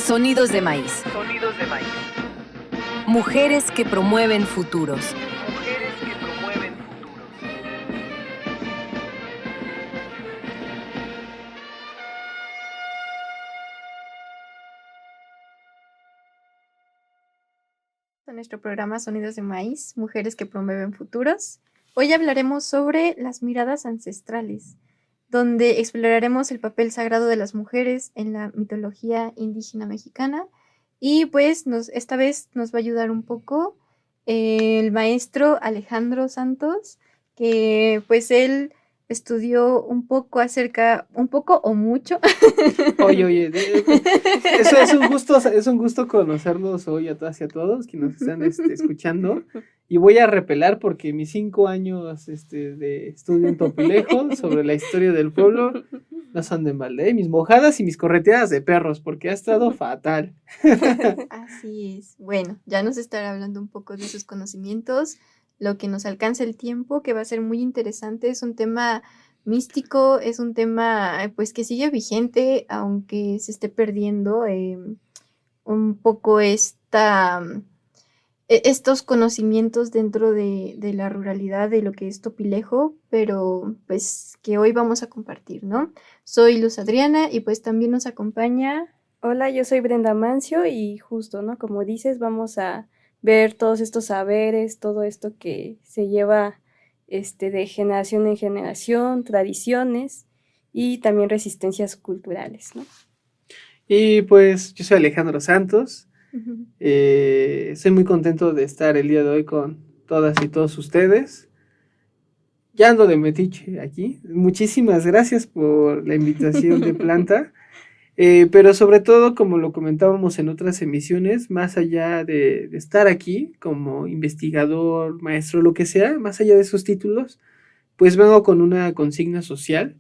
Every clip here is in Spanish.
Sonidos de maíz. Sonidos de maíz. Mujeres que promueven futuros. Mujeres que promueven futuros. En nuestro programa Sonidos de Maíz, Mujeres que promueven futuros. Hoy hablaremos sobre las miradas ancestrales, donde exploraremos el papel sagrado de las mujeres en la mitología indígena mexicana. Y pues esta vez nos va a ayudar un poco el maestro Alejandro Santos, que pues él estudió un poco o mucho. Oye, eso es un gusto conocerlos hoy a todas y a todos que nos están escuchando. Y voy a repelar porque mis 5 años de estudio en Topilejo sobre la historia del pueblo no son de balde. Mis mojadas y mis correteadas de perros, porque ha estado fatal. Así es. Bueno, ya nos estará hablando un poco de sus conocimientos, lo que nos alcance el tiempo, que va a ser muy interesante. Es un tema místico, es un tema pues que sigue vigente, aunque se esté perdiendo un poco estos conocimientos dentro de la ruralidad de lo que es Topilejo, pero pues que hoy vamos a compartir, ¿no? Soy Luz Adriana y pues también nos acompaña. Hola, yo soy Brenda Mancio y justo, ¿no? Como dices, vamos a ver todos estos saberes, todo esto que se lleva de generación en generación, tradiciones y también resistencias culturales, ¿no? Y pues yo soy Alejandro Santos. Estoy muy contento de estar el día de hoy con todas y todos ustedes. Ya ando de metiche aquí. Muchísimas gracias por la invitación de planta. Pero sobre todo, como lo comentábamos en otras emisiones, más allá de estar aquí como investigador, maestro, lo que sea, más allá de esos títulos, pues vengo con una consigna social,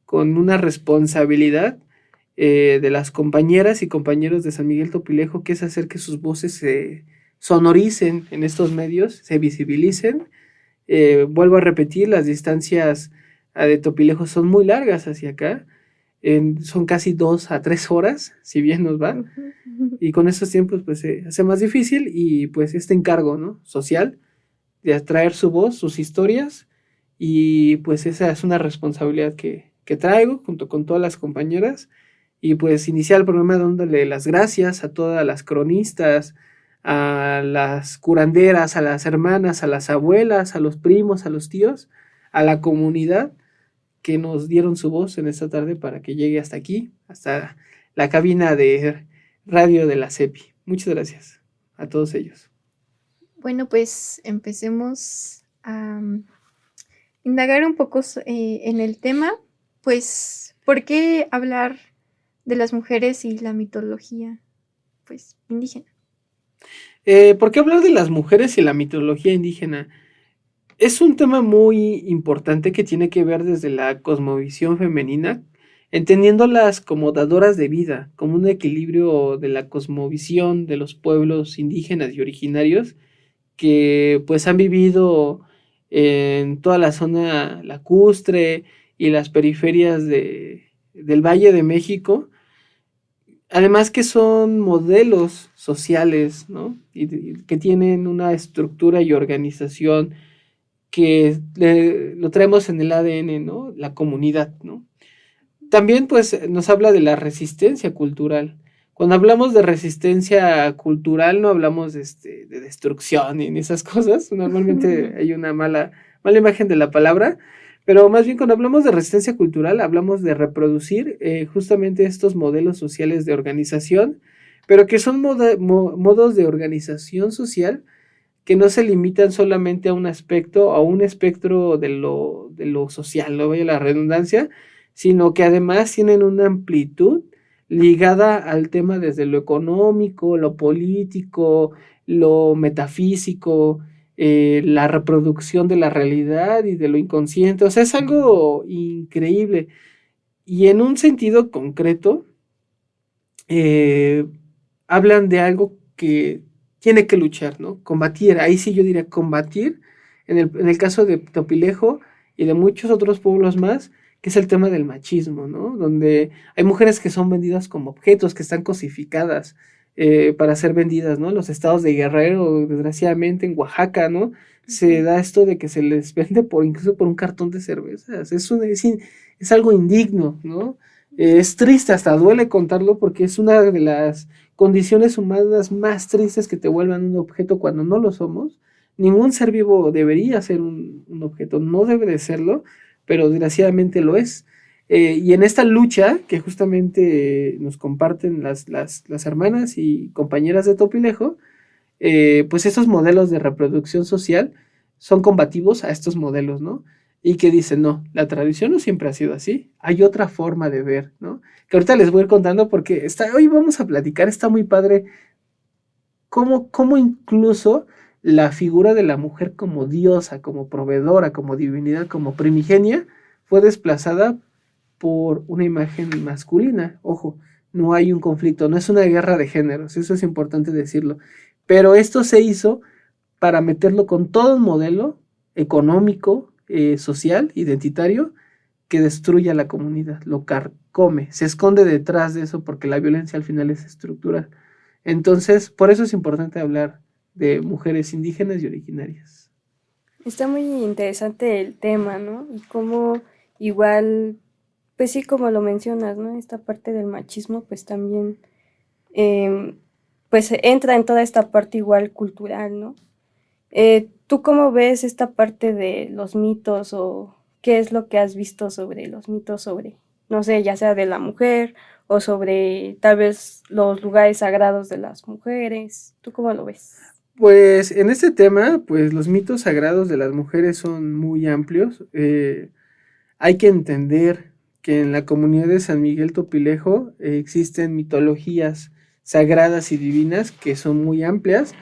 con una responsabilidad de las compañeras y compañeros de San Miguel Topilejo, que es hacer que sus voces se sonoricen en estos medios, se visibilicen. Vuelvo a repetir, las distancias de Topilejo son muy largas hacia acá. Son casi 2 a 3 horas, si bien nos va, y con esos tiempos pues se hace más difícil, y pues este encargo, ¿no?, social, de atraer su voz, sus historias, y pues esa es una responsabilidad que traigo junto con todas las compañeras, y pues iniciar el programa dándole las gracias a todas las cronistas, a las curanderas, a las hermanas, a las abuelas, a los primos, a los tíos, a la comunidad, que nos dieron su voz en esta tarde para que llegue hasta aquí, hasta la cabina de radio de la CEPI. Muchas gracias a todos ellos. Bueno, pues empecemos a indagar un poco en el tema. Pues, ¿por qué hablar de las mujeres y la mitología pues indígena? ¿Por qué hablar de las mujeres y la mitología indígena? Es un tema muy importante que tiene que ver desde la cosmovisión femenina, entendiéndolas como dadoras de vida, como un equilibrio de la cosmovisión de los pueblos indígenas y originarios que pues han vivido en toda la zona lacustre y las periferias del Valle de México. Además que son modelos sociales, ¿no?, y que tienen una estructura y organización que lo traemos en el ADN, ¿no?, la comunidad, ¿no? También pues nos habla de la resistencia cultural. Cuando hablamos de resistencia cultural no hablamos de destrucción ni esas cosas. Normalmente hay una mala imagen de la palabra, pero más bien cuando hablamos de resistencia cultural hablamos de reproducir justamente estos modelos sociales de organización, pero que son modos de organización social que no se limitan solamente a un aspecto, a un espectro de lo social, no vaya la redundancia, sino que además tienen una amplitud ligada al tema desde lo económico, lo político, lo metafísico, la reproducción de la realidad y de lo inconsciente. O sea, es algo increíble. Y en un sentido concreto, hablan de algo que tiene que luchar, ¿no? Combatir, ahí sí yo diría combatir, en el caso de Topilejo y de muchos otros pueblos más, que es el tema del machismo, ¿no? Donde hay mujeres que son vendidas como objetos, que están cosificadas para ser vendidas, ¿no? En los estados de Guerrero, desgraciadamente en Oaxaca, ¿no? Se da esto de que se les vende incluso por un cartón de cervezas. Es algo indigno, ¿no? Es triste, hasta duele contarlo porque es una de las condiciones humanas más tristes que te vuelvan un objeto cuando no lo somos. Ningún ser vivo debería ser un objeto, no debe de serlo, pero desgraciadamente lo es. Y en esta lucha que justamente nos comparten las hermanas y compañeras de Topilejo, pues esos modelos de reproducción social son combativos a estos modelos, ¿no? Y que dicen, no, la tradición no siempre ha sido así, hay otra forma de ver, ¿no? Que ahorita les voy a ir contando porque hoy vamos a platicar, está muy padre, cómo incluso la figura de la mujer como diosa, como proveedora, como divinidad, como primigenia, fue desplazada por una imagen masculina. Ojo, no hay un conflicto, no es una guerra de géneros, eso es importante decirlo. Pero esto se hizo para meterlo con todo un modelo económico, social, identitario, que destruye a la comunidad, lo carcome, se esconde detrás de eso porque la violencia al final es estructural. Entonces, por eso es importante hablar de mujeres indígenas y originarias. Está muy interesante el tema, ¿no? Y cómo igual, pues sí, como lo mencionas, ¿no? Esta parte del machismo, pues también, pues entra en toda esta parte igual cultural, ¿no? ¿Tú cómo ves esta parte de los mitos o qué es lo que has visto sobre los mitos sobre, no sé, ya sea de la mujer o sobre tal vez los lugares sagrados de las mujeres? ¿Tú cómo lo ves? Pues en este tema, pues los mitos sagrados de las mujeres son muy amplios. Hay que entender que en la comunidad de San Miguel Topilejo existen mitologías sagradas y divinas que son muy amplias,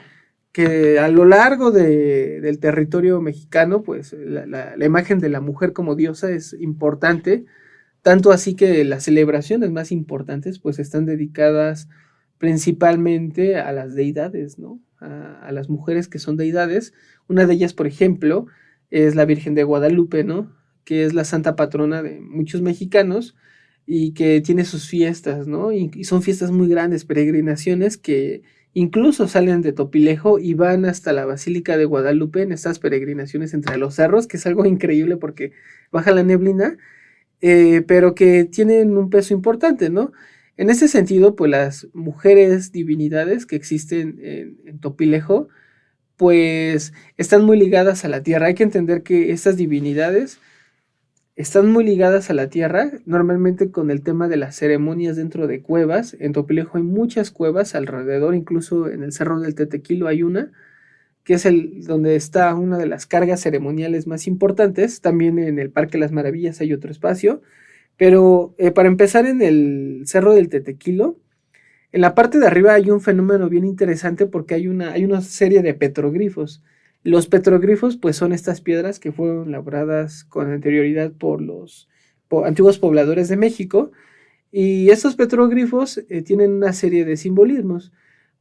que a lo largo del territorio mexicano, pues la imagen de la mujer como diosa es importante, tanto así que las celebraciones más importantes pues están dedicadas principalmente a las deidades, ¿no? A las mujeres que son deidades. Una de ellas, por ejemplo, es la Virgen de Guadalupe, ¿no? Que es la santa patrona de muchos mexicanos y que tiene sus fiestas, ¿no? Y son fiestas muy grandes, peregrinaciones que incluso salen de Topilejo y van hasta la Basílica de Guadalupe en estas peregrinaciones entre los cerros, que es algo increíble porque baja la neblina, pero que tienen un peso importante, ¿no? En ese sentido, pues las mujeres divinidades que existen en Topilejo, pues están muy ligadas a la tierra. Hay que entender que estas divinidades están muy ligadas a la tierra, normalmente con el tema de las ceremonias dentro de cuevas. En Topilejo hay muchas cuevas alrededor, incluso en el Cerro del Tetequilo hay una, que es donde está una de las cargas ceremoniales más importantes. También en el Parque Las Maravillas hay otro espacio. Pero para empezar, en el Cerro del Tetequilo, en la parte de arriba hay un fenómeno bien interesante porque hay una serie de petroglifos. Los petroglifos pues son estas piedras que fueron labradas con anterioridad por los antiguos pobladores de México, y estos petroglifos tienen una serie de simbolismos.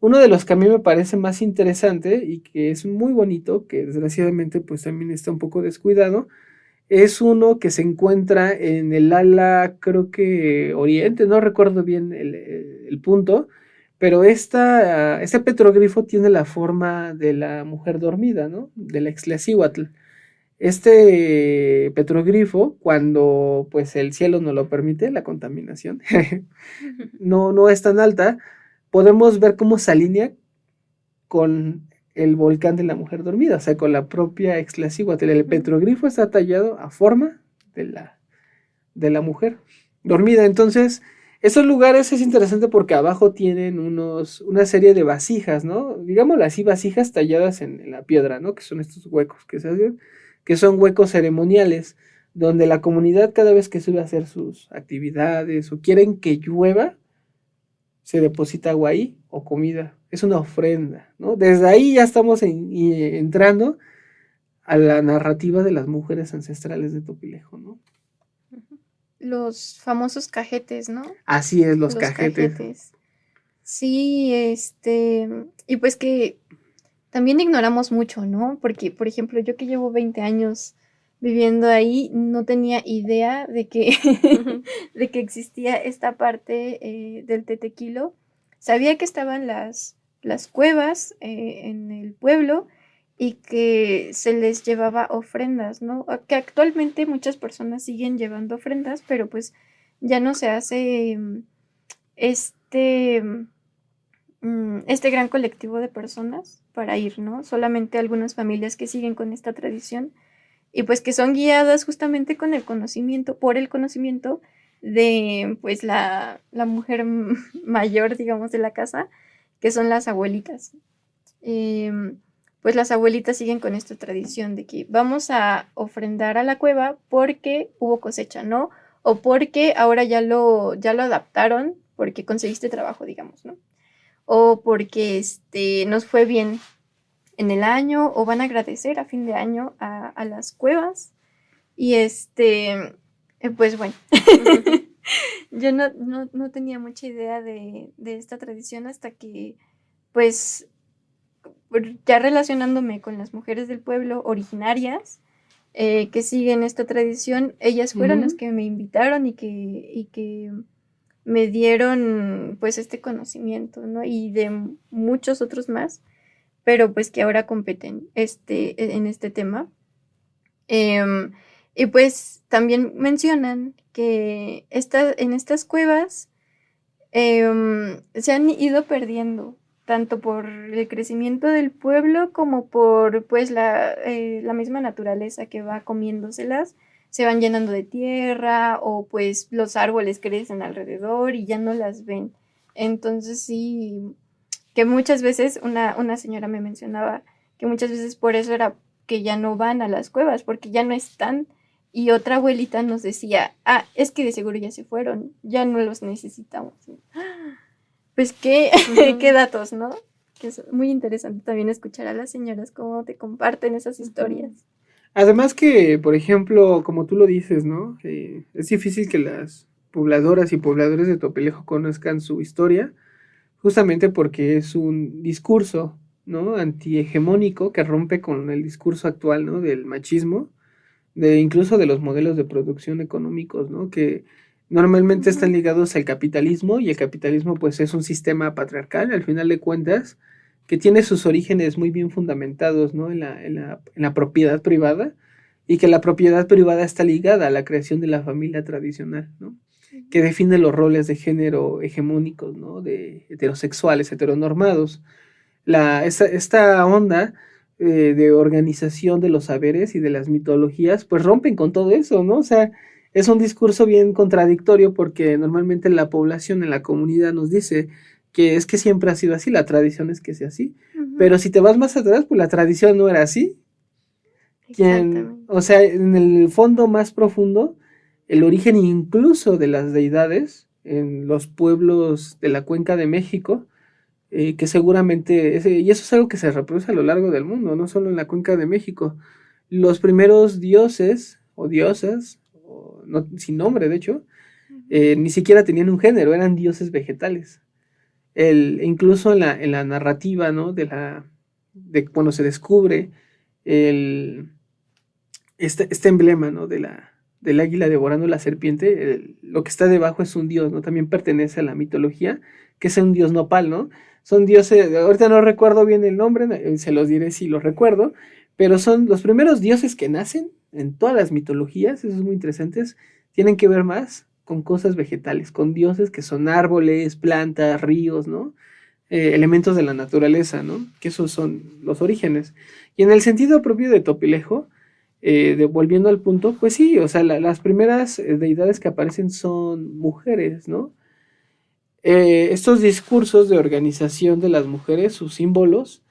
Uno de los que a mí me parece más interesante y que es muy bonito, que desgraciadamente pues también está un poco descuidado, es uno que se encuentra en el ala, creo que oriente, no recuerdo bien el punto, pero este petroglifo tiene la forma de la mujer dormida, ¿no? De la Ixtlacihuatl. Este petroglifo, cuando pues el cielo no lo permite, la contaminación, no es tan alta, podemos ver cómo se alinea con el volcán de la mujer dormida, o sea, con la propia Ixtlacihuatl. El petroglifo está tallado a forma de la mujer dormida. Entonces, esos lugares es interesante porque abajo tienen una serie de vasijas, ¿no? Digámoslo así, vasijas talladas en la piedra, ¿no? Que son estos huecos que se hacen, que son huecos ceremoniales, donde la comunidad cada vez que sube a hacer sus actividades o quieren que llueva, se deposita agua ahí o comida. Es una ofrenda, ¿no? Desde ahí ya estamos entrando a la narrativa de las mujeres ancestrales de Topilejo, ¿no? Los famosos cajetes, ¿no? Así es, los cajetes. Sí, y pues que también ignoramos mucho, ¿no? Porque, por ejemplo, yo que llevo 20 años viviendo ahí, no tenía idea de que, de que existía esta parte del Tetequilo. Sabía que estaban las cuevas en el pueblo y que se les llevaba ofrendas, ¿no? Que actualmente muchas personas siguen llevando ofrendas, pero pues ya no se hace este, este gran colectivo de personas para ir, ¿no? Solamente algunas familias que siguen con esta tradición y pues que son guiadas justamente con el conocimiento, por el conocimiento de pues la mujer mayor, digamos, de la casa, que son las abuelitas. Pues las abuelitas siguen con esta tradición de que vamos a ofrendar a la cueva porque hubo cosecha, ¿no? O porque ahora ya lo adaptaron porque conseguiste trabajo, digamos, ¿no? O porque nos fue bien en el año, o van a agradecer a fin de año a las cuevas. Y pues bueno, yo no tenía mucha idea de esta tradición hasta que, pues, ya relacionándome con las mujeres del pueblo originarias que siguen esta tradición, ellas fueron las que me invitaron y que me dieron pues este conocimiento, ¿no? Y de muchos otros más, pero pues que ahora competen en este tema. Y pues también mencionan que en estas cuevas se han ido perdiendo, tanto por el crecimiento del pueblo como por pues la misma naturaleza que va comiéndoselas, se van llenando de tierra o pues los árboles crecen alrededor y ya no las ven. Entonces sí, que muchas veces una señora me mencionaba que muchas veces por eso era que ya no van a las cuevas, porque ya no están. Y otra abuelita nos decía, es que de seguro ya se fueron, ya no los necesitamos. Pues qué datos, ¿no? Que es muy interesante también escuchar a las señoras cómo te comparten esas historias. Además que, por ejemplo, como tú lo dices, ¿no? Es difícil que las pobladoras y pobladores de Topelejo conozcan su historia, justamente porque es un discurso, ¿no? Antihegemónico que rompe con el discurso actual, ¿no? Del machismo, incluso de los modelos de producción económicos, ¿no? Que normalmente están ligados al capitalismo, y el capitalismo pues es un sistema patriarcal, al final de cuentas, que tiene sus orígenes muy bien fundamentados, ¿no? en la propiedad privada, y que la propiedad privada está ligada a la creación de la familia tradicional, ¿no? Que define los roles de género hegemónicos, ¿no? De heterosexuales, heteronormados. Esta onda de organización de los saberes y de las mitologías, pues rompen con todo eso, ¿no? O sea, es un discurso bien contradictorio porque normalmente la población en la comunidad nos dice que es que siempre ha sido así, la tradición es que sea así, pero si te vas más atrás, pues la tradición no era así. O sea, en el fondo más profundo, el origen incluso de las deidades en los pueblos de la Cuenca de México, que seguramente, y eso es algo que se reproduce a lo largo del mundo, no solo en la Cuenca de México. Los primeros dioses o diosas, sin nombre de hecho, ni siquiera tenían un género, eran dioses vegetales. Incluso en la narrativa, ¿no? de cuando se descubre este emblema, ¿no? del águila devorando la serpiente, lo que está debajo es un dios, ¿no? También pertenece a la mitología, que es un dios nopal, ¿no? Son dioses, ahorita no recuerdo bien el nombre, se los diré si los recuerdo, pero son los primeros dioses que nacen en todas las mitologías, esos muy interesantes, tienen que ver más con cosas vegetales, con dioses que son árboles, plantas, ríos, ¿no? Elementos de la naturaleza, ¿no? Que esos son los orígenes. Y en el sentido propio de Topilejo, volviendo al punto, pues sí, o sea, las primeras deidades que aparecen son mujeres, ¿no? Estos discursos de organización de las mujeres, sus símbolos,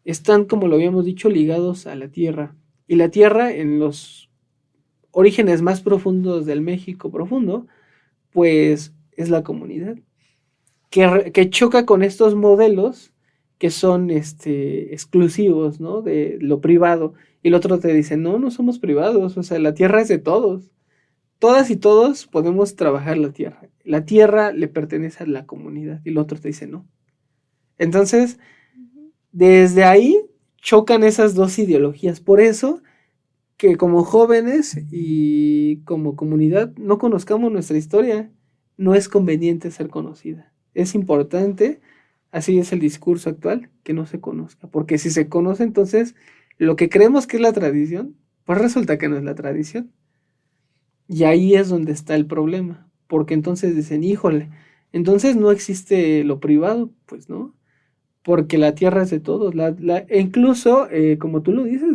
están, como lo habíamos dicho, ligados a la tierra. Y la tierra, en los orígenes más profundos del México profundo, pues es la comunidad, que choca con estos modelos que son exclusivos, ¿no? De lo privado. Y el otro te dice, no somos privados, o sea, la tierra es de todos. Todas y todos podemos trabajar la tierra. La tierra le pertenece a la comunidad. Y el otro te dice, no. Entonces, desde ahí chocan esas dos ideologías. Por eso que como jóvenes y como comunidad no conozcamos nuestra historia. No es conveniente ser conocida. Es importante, así es el discurso actual, que no se conozca. Porque si se conoce, entonces lo que creemos que es la tradición, pues resulta que no es la tradición. Y ahí es donde está el problema. Porque entonces dicen, híjole, entonces no existe lo privado. Pues no, porque la tierra es de todos. E incluso, como tú lo dices,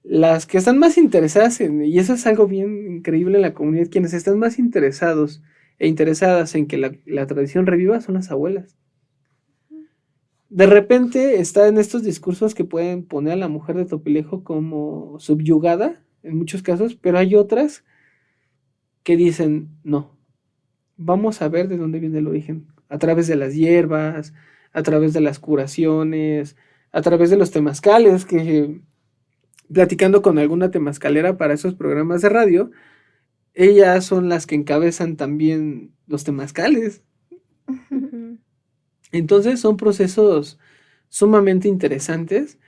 las que están más interesadas y eso es algo bien increíble en la comunidad, quienes están más interesados e interesadas en que la tradición reviva son las abuelas. De repente está en estos discursos que pueden poner a la mujer de Topilejo como subyugada, en muchos casos, pero hay otras que dicen, no, vamos a ver de dónde viene el origen, a través de las hierbas, a través de las curaciones, a través de los temazcales, que platicando con alguna temazcalera para esos programas de radio, ellas son las que encabezan también los temazcales. Entonces son procesos sumamente interesantes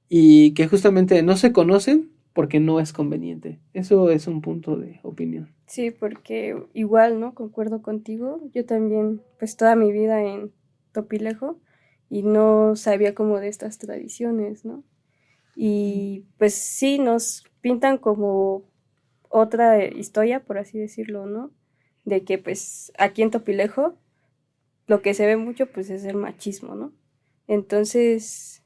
y que justamente no se conocen porque no es conveniente. Eso es un punto de opinión. Sí, porque igual, ¿no? Concuerdo contigo. Yo también, pues toda mi vida en Topilejo y no sabía como de estas tradiciones, ¿no? Y pues sí, nos pintan como otra historia, por así decirlo, ¿no? De que pues aquí en Topilejo lo que se ve mucho pues es el machismo, ¿no? Entonces,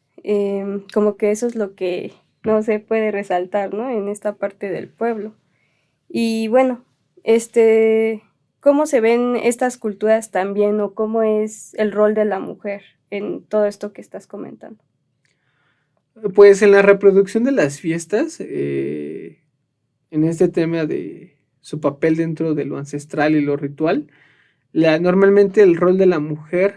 como que eso es lo que no se puede resaltar, ¿no? En esta parte del pueblo. Y bueno, ¿cómo se ven estas culturas también o cómo es el rol de la mujer en todo esto que estás comentando? Pues en la reproducción de las fiestas, en este tema de su papel dentro de lo ancestral y lo ritual, normalmente el rol de la mujer,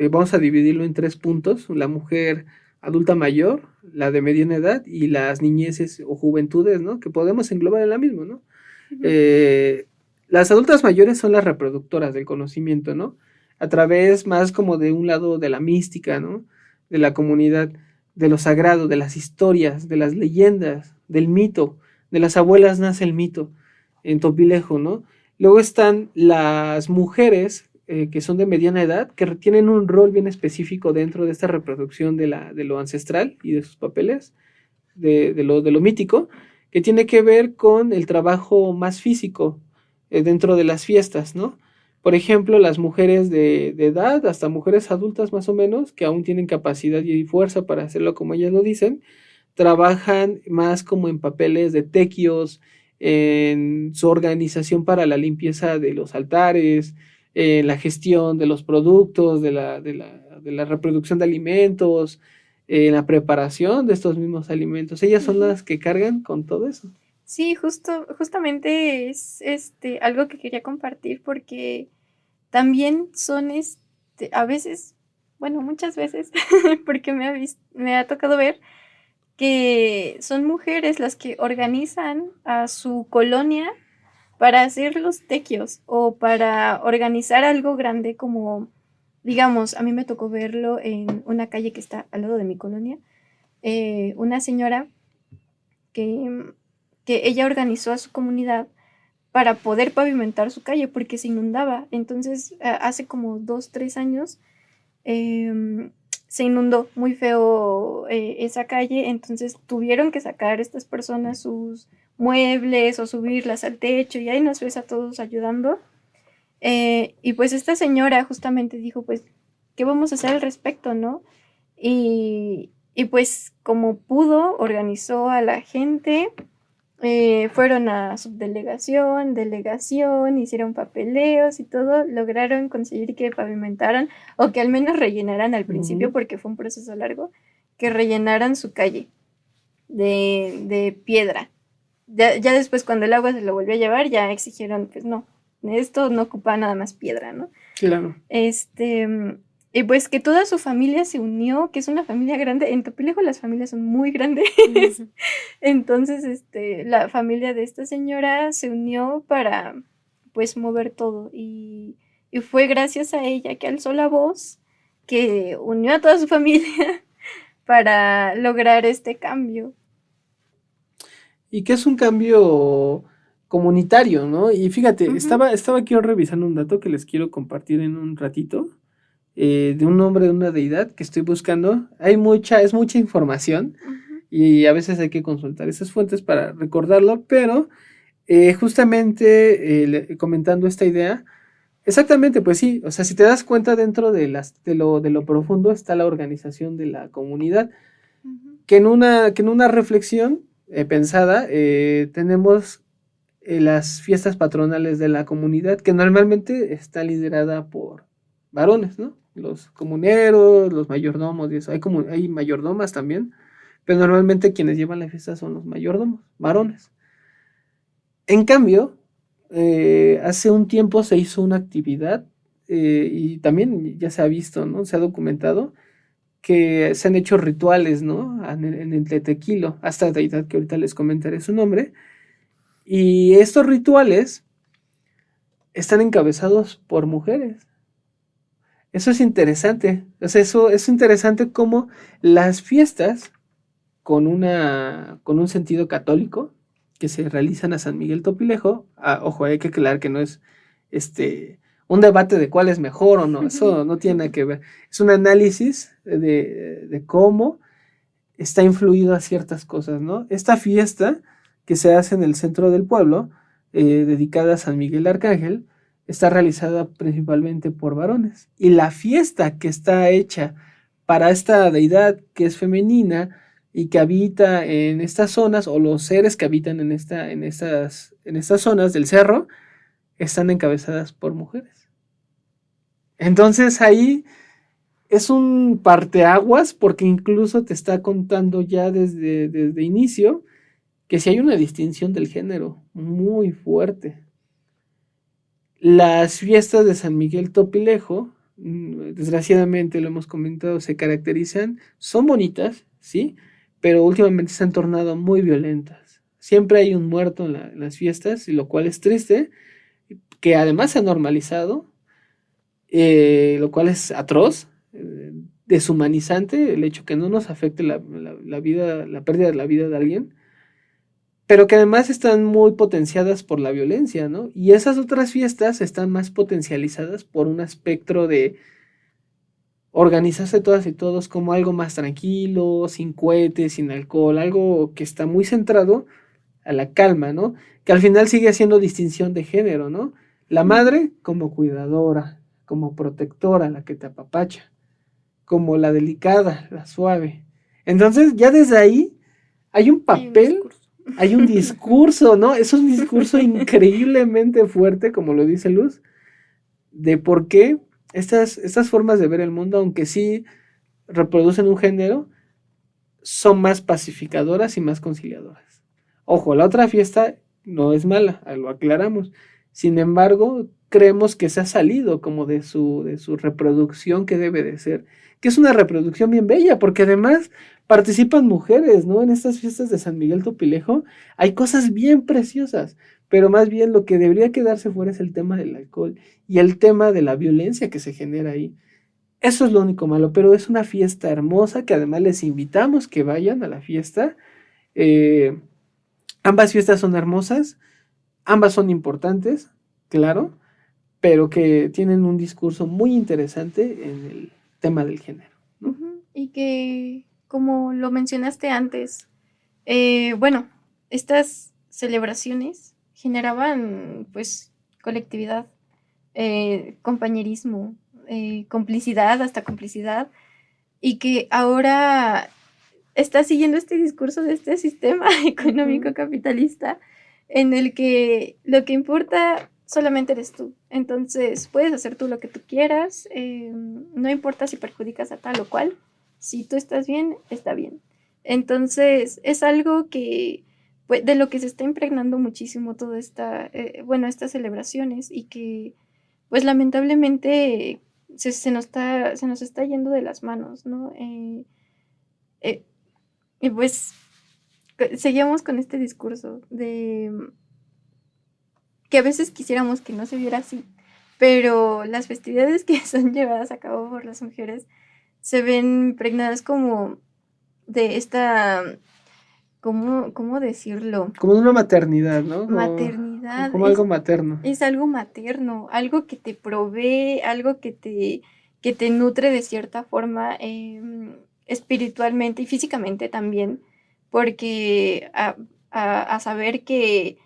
vamos a dividirlo en 3 puntos, la mujer adulta mayor, la de mediana edad y las niñeces o juventudes, ¿no? Que podemos englobar en la misma, ¿no? Uh-huh. Las adultas mayores son las reproductoras del conocimiento, ¿no? A través más como de un lado de la mística, ¿no? De la comunidad, de lo sagrado, de las historias, de las leyendas, del mito, de las abuelas nace el mito en Topilejo, ¿no? Luego están las mujeres que son de mediana edad, que tienen un rol bien específico dentro de esta reproducción de lo ancestral y de sus papeles, de lo mítico, que tiene que ver con el trabajo más físico dentro de las fiestas, ¿no? Por ejemplo, las mujeres de edad, hasta mujeres adultas más o menos, que aún tienen capacidad y fuerza para hacerlo como ellas lo dicen, trabajan más como en papeles de tequios, en su organización para la limpieza de los altares, en la gestión de los productos, de la reproducción de alimentos, en la preparación de estos mismos alimentos. Ellas son las que cargan con todo eso. Sí, justamente es algo que quería compartir porque también son a veces, bueno, muchas veces, porque me ha tocado ver que son mujeres las que organizan a su colonia para hacer los tequios o para organizar algo grande como, digamos, a mí me tocó verlo en una calle que está al lado de mi colonia, una señora que ella organizó a su comunidad para poder pavimentar su calle porque se inundaba. Entonces, hace como 2-3 años se inundó muy feo esa calle, entonces tuvieron que sacar estas personas sus muebles o subirlas al techo y ahí nos ves a todos ayudando. Y pues esta señora justamente dijo, pues, ¿qué vamos a hacer al respecto, no? Y pues como pudo, organizó a la gente. Fueron a subdelegación, delegación, hicieron papeleos y todo, lograron conseguir que pavimentaran o que al menos rellenaran al principio, porque fue un proceso largo, que rellenaran su calle de piedra. Ya después cuando el agua se lo volvió a llevar, ya exigieron, pues no, esto no ocupa nada más piedra, ¿no? Claro. Y pues que toda su familia se unió, que es una familia grande. En Topilejo las familias son muy grandes. Uh-huh. Entonces, la familia de esta señora se unió para, pues, mover todo. Y fue gracias a ella que alzó la voz, que unió a toda su familia para lograr este cambio. y que es un cambio comunitario, ¿no? Y fíjate, Ujú. estaba aquí revisando un dato que les quiero compartir en un ratito, de un nombre de una deidad que estoy buscando. Es mucha información Ujú. y a veces hay que consultar esas fuentes para recordarlo, pero justamente comentando esta idea, exactamente, pues sí, o sea, si te das cuenta dentro de lo profundo está la organización de la comunidad, Ujú. que en una reflexión pensada tenemos las fiestas patronales de la comunidad, que normalmente está liderada por varones, ¿no? Los comuneros, los mayordomos y eso. Hay mayordomas también, pero normalmente quienes llevan la fiesta son los mayordomos, varones. En cambio, hace un tiempo se hizo una actividad y también ya se ha visto, ¿no? Se ha documentado que se han hecho rituales, ¿no? En el Tetequilo, hasta deidad que ahorita les comentaré su nombre. Y estos rituales están encabezados por mujeres. Eso es interesante. O sea, eso es interesante cómo las fiestas con un sentido católico que se realizan a San Miguel Topilejo, ojo, hay que aclarar que no es este un debate de cuál es mejor o no, eso no tiene nada que ver. Es un análisis de cómo está influido a ciertas cosas, ¿no? Esta fiesta que se hace en el centro del pueblo, dedicada a San Miguel Arcángel, está realizada principalmente por varones. Y la fiesta que está hecha para esta deidad que es femenina y que habita en estas zonas, o los seres que habitan en estas zonas del cerro, están encabezadas por mujeres. Entonces ahí es un parteaguas porque incluso te está contando ya desde inicio que si hay una distinción del género muy fuerte. Las fiestas de San Miguel Topilejo, desgraciadamente lo hemos comentado, se caracterizan, son bonitas, ¿sí? Pero últimamente se han tornado muy violentas. Siempre hay un muerto en las fiestas, y lo cual es triste, que además se ha normalizado, lo cual es atroz, deshumanizante el hecho que no nos afecte la vida, la pérdida de la vida de alguien, pero que además están muy potenciadas por la violencia, ¿no? Y esas otras fiestas están más potencializadas por un espectro de organizarse todas y todos como algo más tranquilo, sin cohetes, sin alcohol, algo que está muy centrado a la calma, ¿no? Que al final sigue haciendo distinción de género, ¿no? La madre como cuidadora, como protectora, la que te apapacha, como la delicada, la suave. Entonces, ya desde ahí hay un Hay un papel, discurso. hay un discurso, ¿no? Es un discurso increíblemente fuerte, como lo dice Luz, de por qué estas formas de ver el mundo, aunque sí reproducen un género, son más pacificadoras y más conciliadoras. Ojo, la otra fiesta no es mala, lo aclaramos. Sin embargo, creemos que se ha salido como de su reproducción que debe de ser, que es una reproducción bien bella, porque además participan mujeres, ¿no? En estas fiestas de San Miguel Topilejo hay cosas bien preciosas, pero más bien lo que debería quedarse fuera es el tema del alcohol y el tema de la violencia que se genera ahí. Eso es lo único malo, pero es una fiesta hermosa que además les invitamos que vayan a la fiesta. Eh, Ambas fiestas son hermosas, ambas son importantes, claro, pero que tienen un discurso muy interesante en el tema del género, ¿no? Ujú. Y que, como lo mencionaste antes, bueno, estas celebraciones generaban pues colectividad, compañerismo, complicidad, hasta complicidad, y que ahora está siguiendo este discurso de este sistema económico Ujú. capitalista en el que lo que importa solamente eres tú. Entonces puedes hacer tú lo que tú quieras, no importa si perjudicas a tal o cual, si tú estás bien, está bien. Entonces es algo que pues, de lo que se está impregnando muchísimo toda esta, bueno, estas celebraciones y que pues lamentablemente se nos está yendo de las manos, ¿no? Eh, y pues seguimos con este discurso de que a veces quisiéramos que no se viera así, pero las festividades que son llevadas a cabo por las mujeres se ven impregnadas como de esta ¿cómo decirlo? Como una maternidad, ¿no? Maternidad. Como algo materno. Es algo materno, algo que te provee, algo que te nutre de cierta forma, espiritualmente y físicamente también, porque a saber que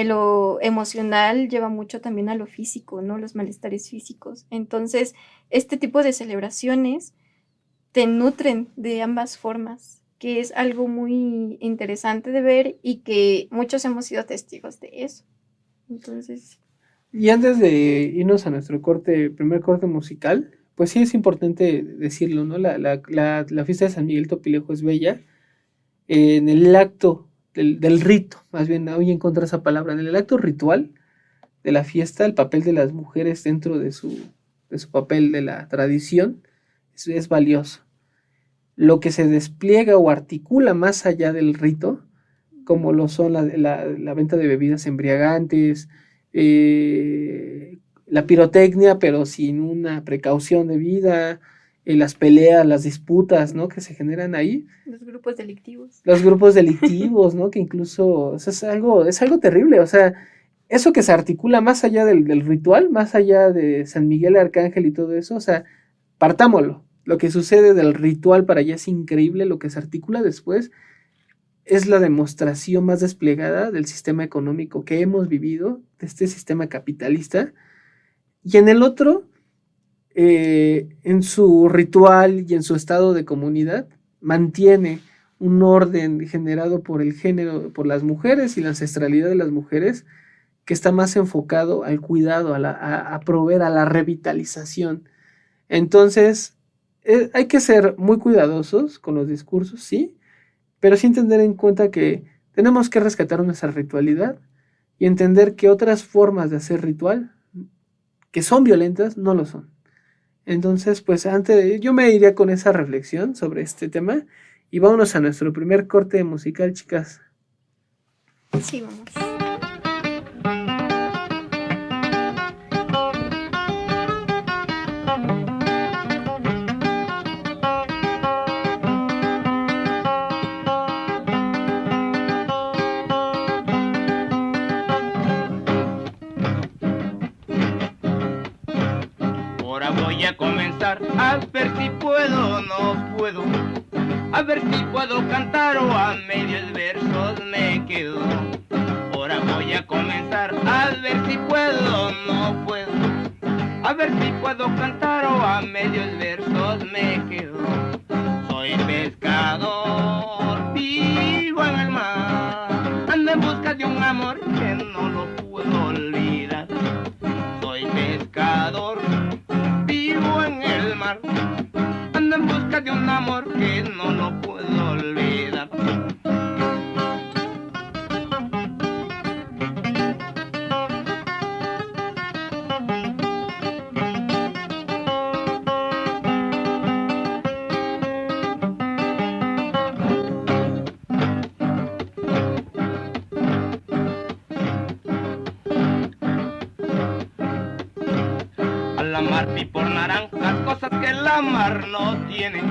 lo emocional lleva mucho también a lo físico, ¿no? Los malestares físicos. Entonces, este tipo de celebraciones te nutren de ambas formas, que es algo muy interesante de ver y que muchos hemos sido testigos de eso. Entonces, Y antes de irnos a nuestro primer corte musical, pues sí es importante decirlo, ¿no? La fiesta de San Miguel Topilejo es bella. En el acto del rito, más bien hoy encontré esa palabra, en el acto ritual de la fiesta, el papel de las mujeres dentro de su papel de la tradición es valioso. Lo que se despliega o articula más allá del rito, como lo son la venta de bebidas embriagantes, la pirotecnia, pero sin una precaución debida, las peleas, las disputas, ¿no? Que se generan ahí. los grupos delictivos. Los grupos delictivos, ¿no? Que incluso o sea, es algo terrible. O sea, eso que se articula más allá del ritual, más allá de San Miguel Arcángel y todo eso, o sea, partámoslo. Lo que sucede del ritual para allá es increíble. Lo que se articula después es la demostración más desplegada del sistema económico que hemos vivido, de este sistema capitalista. Y en el otro, en su ritual y en su estado de comunidad, mantiene un orden generado por el género, por las mujeres y la ancestralidad de las mujeres, que está más enfocado al cuidado, a proveer, a la revitalización. Entonces, hay que ser muy cuidadosos con los discursos, sí, pero sí tener en cuenta que tenemos que rescatar nuestra ritualidad y entender que otras formas de hacer ritual, que son violentas, no lo son. Entonces, pues yo me iría con esa reflexión sobre este tema y vámonos a nuestro primer corte musical, chicas. Sí, vamos. Ahora voy a comenzar a ver si puedo o no puedo, a ver si puedo cantar o a medios versos me quedo. Ahora voy a comenzar a ver si puedo o no puedo, a ver si puedo cantar o a medios versos me quedo. Soy pescador, vivo en el mar, ando en busca de un amor que no lo puedo olvidar. Soy pescador, vivo en el mar, ando en busca de un amor que no lo puedo olvidar. A la mar vi por naranjas, cosas que la mar no tiene.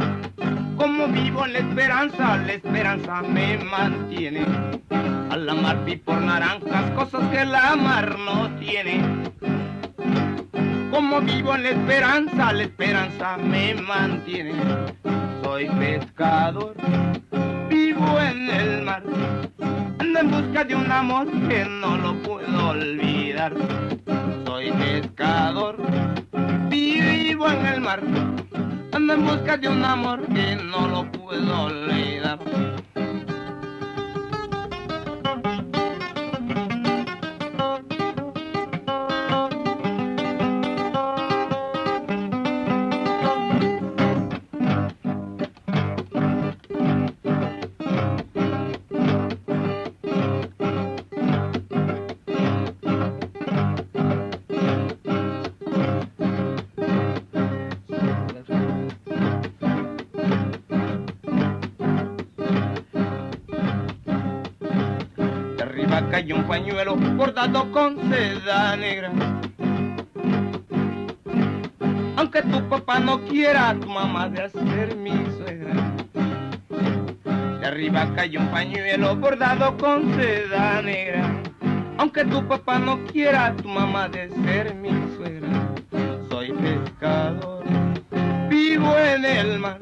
Como vivo en la esperanza me mantiene. A la mar vi por naranjas, cosas que la mar no tiene. Como vivo en la esperanza me mantiene. Soy pescador, vivo en el mar, ando en busca de un amor que no lo puedo olvidar. Soy pescador, vivo en el mar, ando en busca de un amor que no lo puedo olvidar. De arriba cayó un pañuelo bordado con seda negra. Aunque tu papá no quiera, tu mamá de ser mi suegra. De arriba cayó un pañuelo bordado con seda negra. Aunque tu papá no quiera, tu mamá ha de ser mi suegra. Soy pescador, vivo en el mar,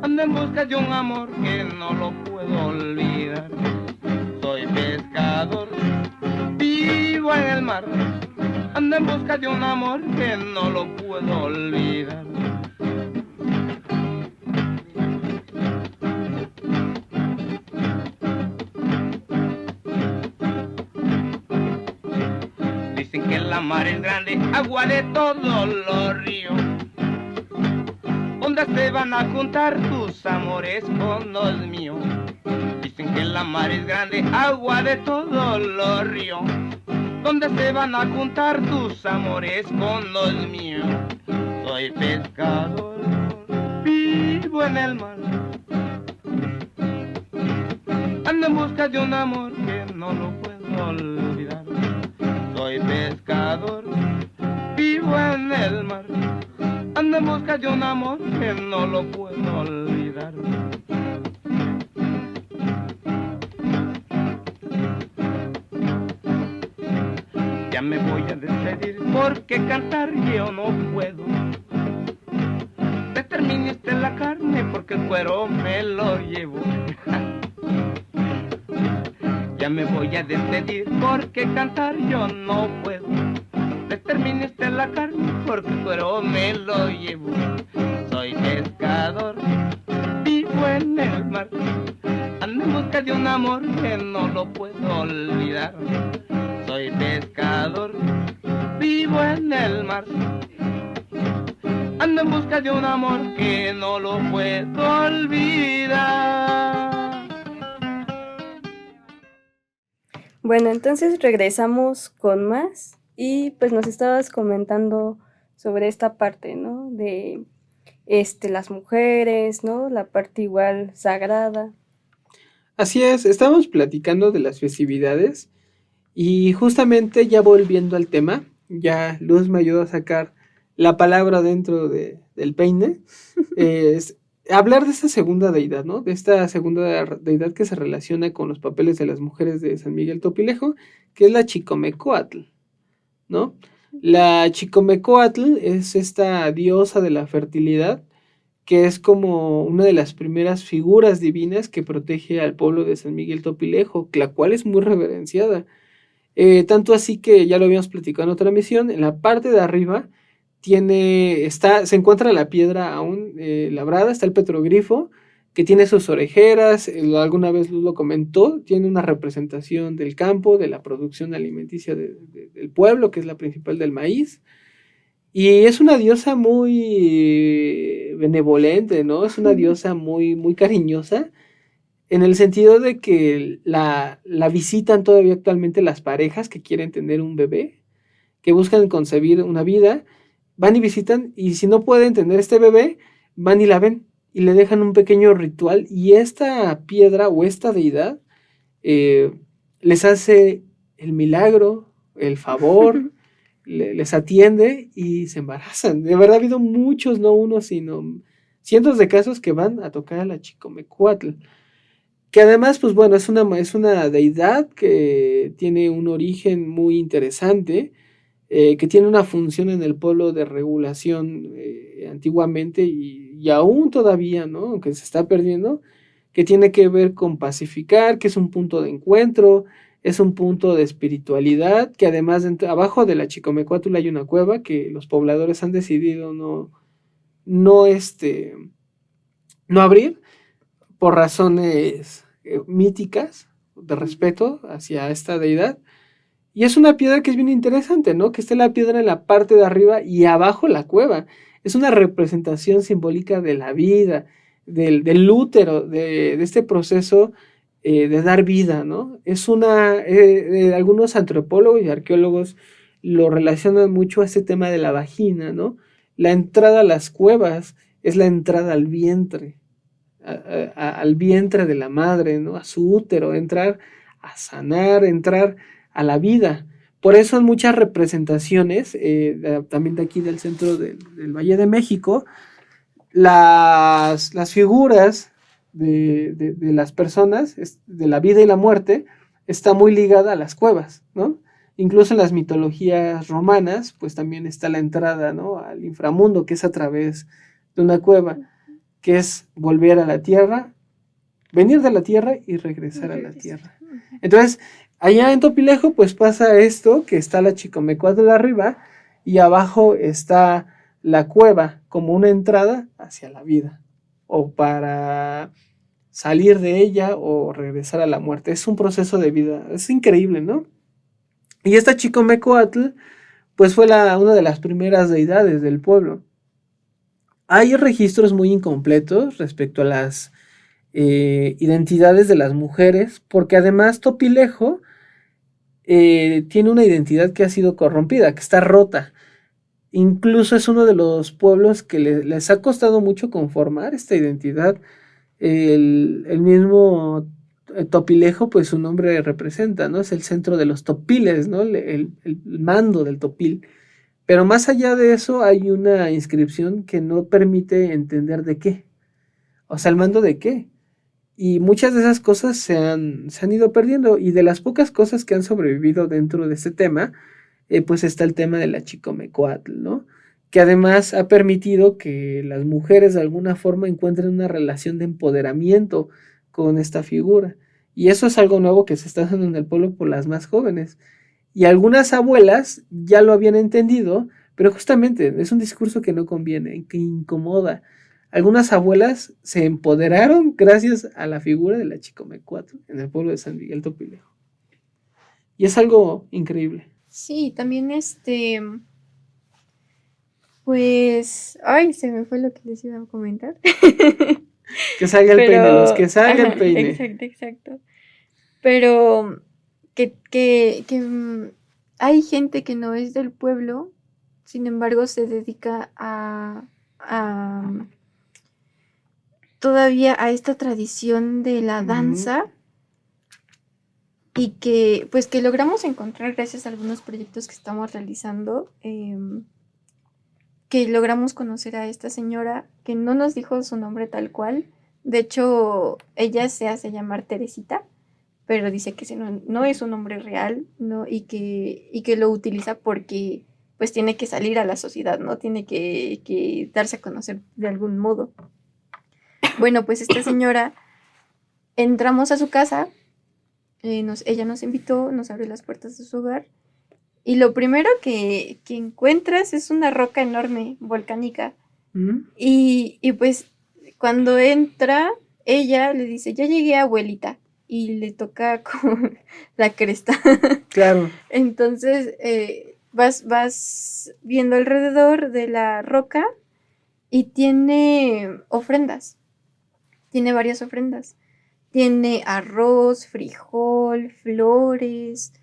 ando en busca de un amor que no lo puedo olvidar. Soy pescador, vivo en el mar, ando en busca de un amor que no lo puedo olvidar. Dicen que la mar es grande, agua de todos los ríos, donde se van a juntar tus amores con los míos. Dicen que la mar es grande, agua de todos los ríos, donde se van a juntar tus amores con los míos. Soy pescador, vivo en el mar, ando en busca de un amor que no lo puedo olvidar. Soy pescador, vivo en el mar, ando en busca de un amor que no lo puedo olvidar. Ya me voy a despedir porque cantar yo no puedo. Deterministe la carne porque el cuero me lo llevo. Ya me voy a despedir porque cantar yo no puedo. Deterministe la carne porque el cuero me lo llevo. Soy pescador, vivo en el mar, ando en busca de un amor que no lo puedo olvidar. Soy pescador, vivo en el mar, ando en busca de un amor que no lo puedo olvidar. Bueno, entonces regresamos con más y pues nos estabas comentando sobre esta parte, ¿no? De las mujeres, ¿no? La parte igual sagrada. Así es, estamos platicando de las festividades y justamente ya volviendo al tema, ya Luz me ayudó a sacar la palabra dentro del peine, hablar de esta segunda deidad, ¿no? De esta segunda deidad que se relaciona con los papeles de las mujeres de San Miguel Topilejo, que es la Chicomecoatl, ¿no? La Chicomecoatl es esta diosa de la fertilidad, que es como una de las primeras figuras divinas que protege al pueblo de San Miguel Topilejo, la cual es muy reverenciada. Tanto así que ya lo habíamos platicado en otra misión, en la parte de arriba se encuentra la piedra aún labrada, está el petroglifo, que tiene sus orejeras, alguna vez Luz lo comentó, tiene una representación del campo, de la producción alimenticia del pueblo, que es la principal del maíz, y es una diosa muy benevolente, ¿no? Es una diosa muy, muy cariñosa, en el sentido de que la visitan todavía actualmente las parejas que quieren tener un bebé, que buscan concebir una vida, van y visitan, y si no pueden tener este bebé, van y la ven, y le dejan un pequeño ritual, y esta piedra o esta deidad les hace el milagro, el favor, les atiende y se embarazan. De verdad ha habido muchos, no uno, sino cientos de casos que van a tocar a la Chicomecoatl, que además, pues bueno, es una deidad que tiene un origen muy interesante, que tiene una función en el pueblo de regulación antiguamente y aún todavía, ¿no? Aunque se está perdiendo, que tiene que ver con pacificar, que es un punto de encuentro, es un punto de espiritualidad, que además abajo de la Chicomecoatl hay una cueva que los pobladores han decidido no abrir por razones míticas de respeto hacia esta deidad. Y es una piedra que es bien interesante, ¿no? Que esté la piedra en la parte de arriba y abajo la cueva. Es una representación simbólica de la vida, del útero, de este proceso de dar vida, ¿no? Es algunos antropólogos y arqueólogos lo relacionan mucho a este tema de la vagina, ¿no? La entrada a las cuevas es la entrada al vientre, al vientre de la madre, ¿no? A su útero, entrar a sanar, entrar a la vida. Por eso en muchas representaciones, también de aquí del centro del Valle de México, las figuras de las personas, de la vida y la muerte, está muy ligada a las cuevas, ¿no? Incluso en las mitologías romanas, pues también está la entrada, ¿no?, al inframundo, que es a través de una cueva, que es volver a la tierra, venir de la tierra y regresar a la tierra. Entonces, allá en Topilejo, pues pasa esto, que está la Chicomecuatl arriba, y abajo está la cueva como una entrada hacia la vida, o para salir de ella o regresar a la muerte. Es un proceso de vida, es increíble, ¿no? Y esta Chicomecuatl, pues fue una de las primeras deidades del pueblo. Hay registros muy incompletos respecto a las identidades de las mujeres, porque además Topilejo tiene una identidad que ha sido corrompida, que está rota. Incluso es uno de los pueblos que les ha costado mucho conformar esta identidad. El mismo Topilejo, pues su nombre representa, ¿no? Es el centro de los topiles, ¿no? El mando del topil. Pero más allá de eso hay una inscripción que no permite entender de qué. O sea, ¿el mando de qué? Y muchas de esas cosas se han ido perdiendo. Y de las pocas cosas que han sobrevivido dentro de este tema, pues está el tema de la Chicomecuatl, ¿no? Que además ha permitido que las mujeres de alguna forma encuentren una relación de empoderamiento con esta figura. Y eso es algo nuevo que se está dando en el pueblo por las más jóvenes. Y algunas abuelas ya lo habían entendido, pero justamente es un discurso que no conviene, que incomoda. Algunas abuelas se empoderaron gracias a la figura de la Chicomecuatl en el pueblo de San Miguel Topilejo. Y es algo increíble. Sí, también pues, ay, se me fue lo que les iba a comentar. Que salga el peine, los que salga el peine. Exacto. Pero que hay gente que no es del pueblo, sin embargo se dedica a todavía a esta tradición de la danza y que pues que logramos encontrar gracias a algunos proyectos que estamos realizando, que logramos conocer a esta señora que no nos dijo su nombre tal cual. De hecho, ella se hace llamar Teresita, pero dice que ese no es un nombre real, ¿no? Y que lo utiliza porque pues tiene que salir a la sociedad, ¿no? Tiene que darse a conocer de algún modo. Bueno, pues esta señora, entramos a su casa, ella nos invitó, nos abrió las puertas de su hogar, y lo primero que encuentras es una roca enorme, volcánica. Y pues cuando entra, ella le dice, ya llegué, abuelita, y le toca con la cresta. Claro. Entonces vas viendo alrededor de la roca y tiene ofrendas, tiene varias ofrendas. Tiene arroz, frijol, flores,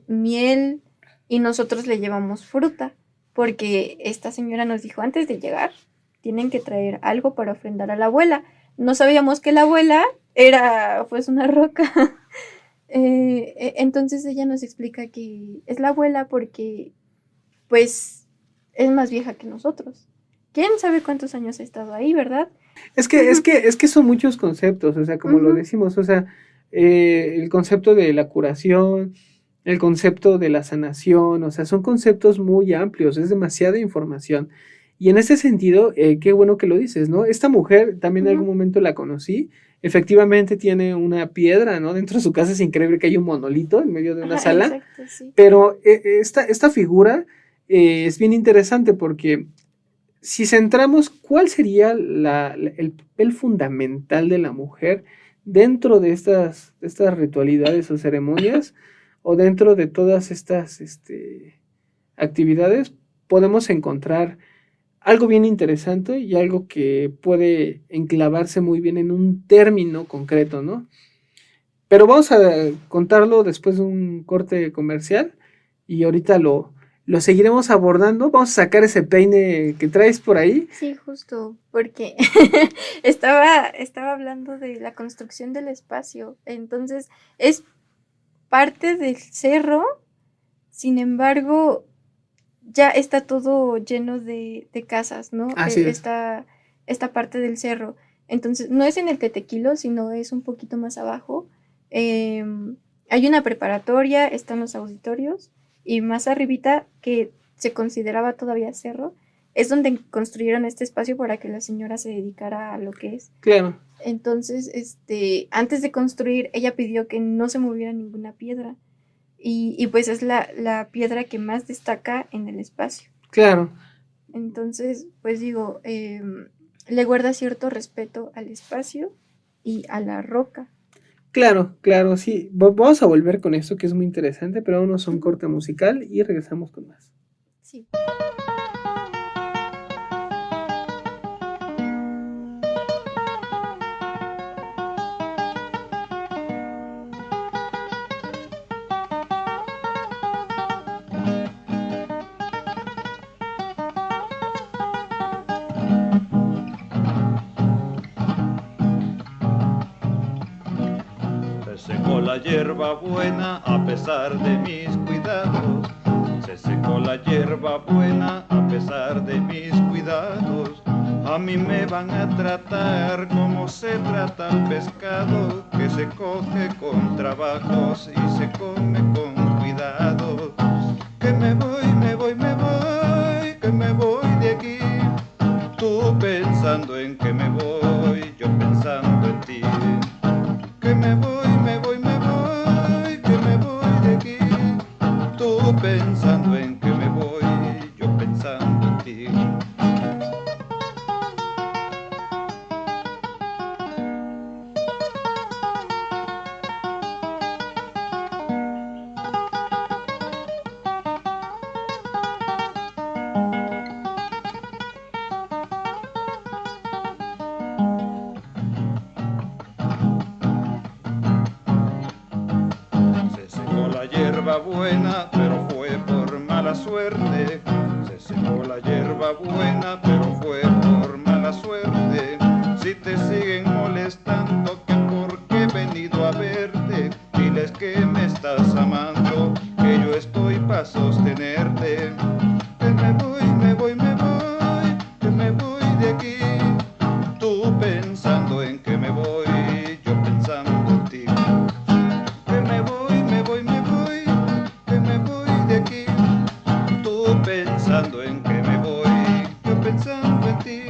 miel, y nosotros le llevamos fruta, porque esta señora nos dijo antes de llegar, tienen que traer algo para ofrendar a la abuela. No sabíamos que la abuela era pues una roca. Entonces ella nos explica que es la abuela porque pues es más vieja que nosotros. ¿Quién sabe cuántos años ha estado ahí, verdad? Es que son muchos conceptos, o sea, como lo decimos, o sea, el concepto de la curación, el concepto de la sanación, o sea, son conceptos muy amplios, es demasiada información. Y en ese sentido, qué bueno que lo dices, ¿no? Esta mujer, también en algún momento la conocí, efectivamente tiene una piedra, ¿no? Dentro de su casa es increíble que hay un monolito en medio de una sala, Exacto, sí. pero esta figura es bien interesante porque si centramos cuál sería el papel fundamental de la mujer dentro de estas ritualidades o ceremonias o dentro de todas estas actividades, podemos encontrar algo bien interesante y algo que puede enclavarse muy bien en un término concreto, ¿no? Pero vamos a contarlo después de un corte comercial y ahorita lo seguiremos abordando. Vamos a sacar ese peine que traes por ahí. Sí, justo, porque estaba hablando de la construcción del espacio. Entonces, es parte del cerro, sin embargo, ya está todo lleno de casas, ¿no? Así es. Esta parte del cerro. Entonces, no es en el Tetequilo, sino es un poquito más abajo. Hay una preparatoria, están los auditorios, y más arribita, que se consideraba todavía cerro, es donde construyeron este espacio para que la señora se dedicara a lo que es. Claro, Entonces, antes de construir, ella pidió que no se moviera ninguna piedra. Y pues es la piedra que más destaca en el espacio. claro. Entonces, pues digo, le guarda cierto respeto al espacio y a la roca. Claro, claro, sí. Vamos a volver con esto que es muy interesante, pero vámonos a un corte musical y regresamos con más. Sí. Se secó la hierba buena a pesar de mis cuidados. Se secó la hierba buena a pesar de mis cuidados. A mí me van a tratar como se trata al pescado, que se coge con trabajos y se come con cuidado. Que me voy, me voy, me voy, que me voy de aquí. Tú pensando en que me voy, yo pensando en ti. Que me voy, me voy, me voy, que me voy de aquí. Tú pensando en que me voy, yo pensando en ti. Se secó la hierba buena, pero fue por mala suerte. Se secó la hierba buena, pero fue por mala suerte. Si te siguen molestando, que porque he venido a verte, diles que me estás amando, que yo estoy para sostenerte. Que me voy, me voy, me voy, que me voy de aquí. Tú pensando en que me voy, yo pensando en ti. Que me voy, me voy, me voy, que me voy de aquí. Tú pensando en que me voy, yo pensando en ti.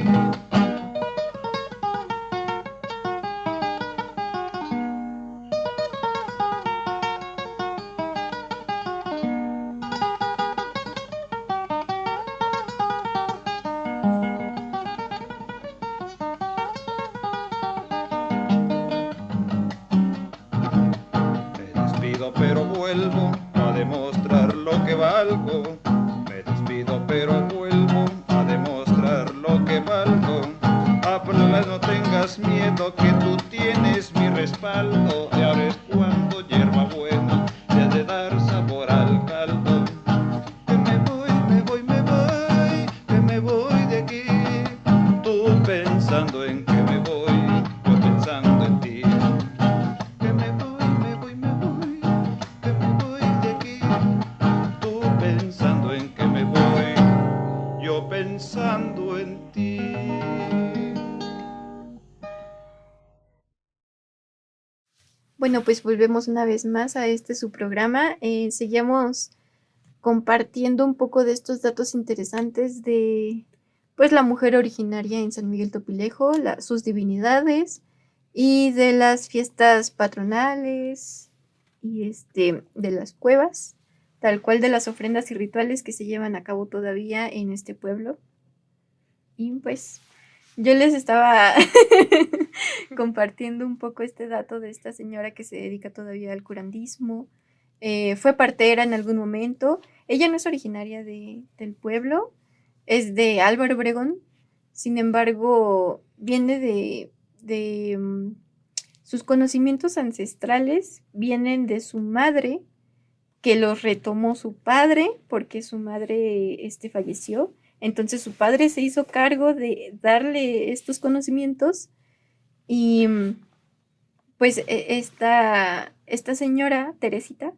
Me despido pero vuelvo a demostrar lo que valgo. Me despido pero vuelvo a demostrar lo que valgo. Habla, no tengas miedo, que tú tienes mi respaldo. Y ahora es cuando hierba buena te ha de dar sabor al caldo. Que me voy, me voy, me voy, que me voy de aquí. Tú pensando en que me voy, yo pensando en ti. Que me voy, me voy, me voy, que me voy de aquí. Tú pensando en que me voy, yo pensando en ti. Bueno, pues volvemos una vez más a su programa. Seguimos compartiendo un poco de estos datos interesantes de pues la mujer originaria en San Miguel Topilejo, sus divinidades y de las fiestas patronales y de las cuevas, tal cual de las ofrendas y rituales que se llevan a cabo todavía en este pueblo. Y pues yo les estaba compartiendo un poco este dato de esta señora que se dedica todavía al curandismo. Fue partera en algún momento. Ella no es originaria del pueblo, es de Álvaro Obregón. Sin embargo, viene de sus conocimientos ancestrales, vienen de su madre, que los retomó su padre, porque su madre falleció. Entonces su padre se hizo cargo de darle estos conocimientos y pues esta señora, Teresita,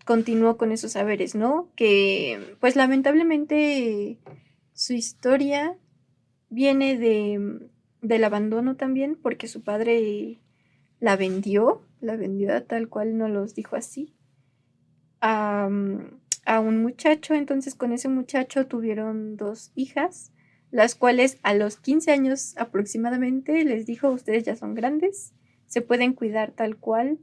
continuó con esos saberes, ¿no? Que pues lamentablemente su historia viene del abandono también, porque su padre la vendió tal cual nos los dijo así, a, a un muchacho. Entonces con ese muchacho tuvieron 2 hijas, las cuales a los 15 años aproximadamente les dijo: ustedes ya son grandes, se pueden cuidar tal cual,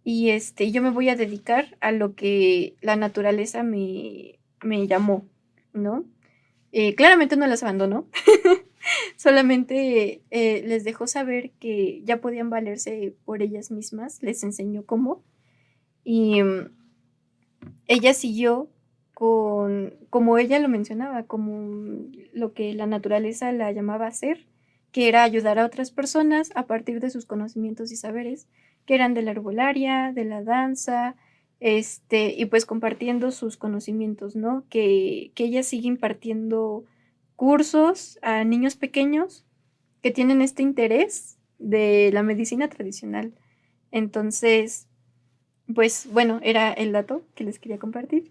y yo me voy a dedicar a lo que la naturaleza me llamó, ¿no? Claramente no las abandonó, solamente les dejó saber que ya podían valerse por ellas mismas, les enseñó cómo, y ella siguió como ella lo mencionaba, como lo que la naturaleza la llamaba a hacer, que era ayudar a otras personas a partir de sus conocimientos y saberes, que eran de la herbolaria, de la danza, y pues compartiendo sus conocimientos, ¿no? Que ella sigue impartiendo cursos a niños pequeños que tienen este interés de la medicina tradicional. Entonces, pues bueno, era el dato que les quería compartir.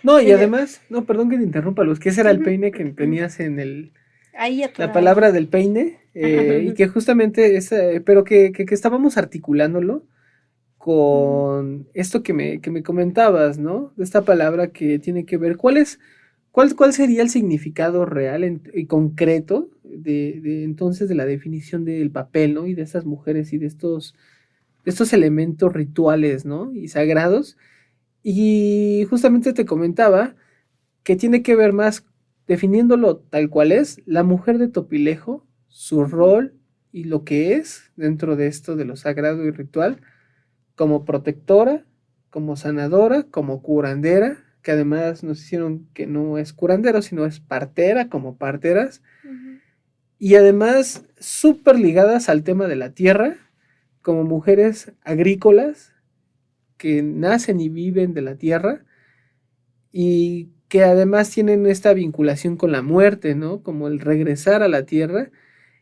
No, y Ella- además, no, perdón que te interrumpa, Luz, que ese era el Ujú. peine que tenías en Ahí la atorado. palabra del peine, Ajá. y que justamente es, pero que estábamos articulándolo con esto que me comentabas, ¿no? De esta palabra que tiene que ver, ¿cuál sería el significado real y concreto de entonces de la definición del papel, ¿no? Y de estas mujeres y de estos elementos rituales, ¿no? Y sagrados. Y justamente te comentaba que tiene que ver más, definiéndolo tal cual es, la mujer de Topilejo, su rol y lo que es dentro de esto de lo sagrado y ritual, como protectora, como sanadora, como curandera, que además nos hicieron que no es curandero, sino es partera, como parteras, Ujú. y además súper ligadas al tema de la tierra, como mujeres agrícolas que nacen y viven de la tierra y que además tienen esta vinculación con la muerte, ¿no? Como el regresar a la tierra.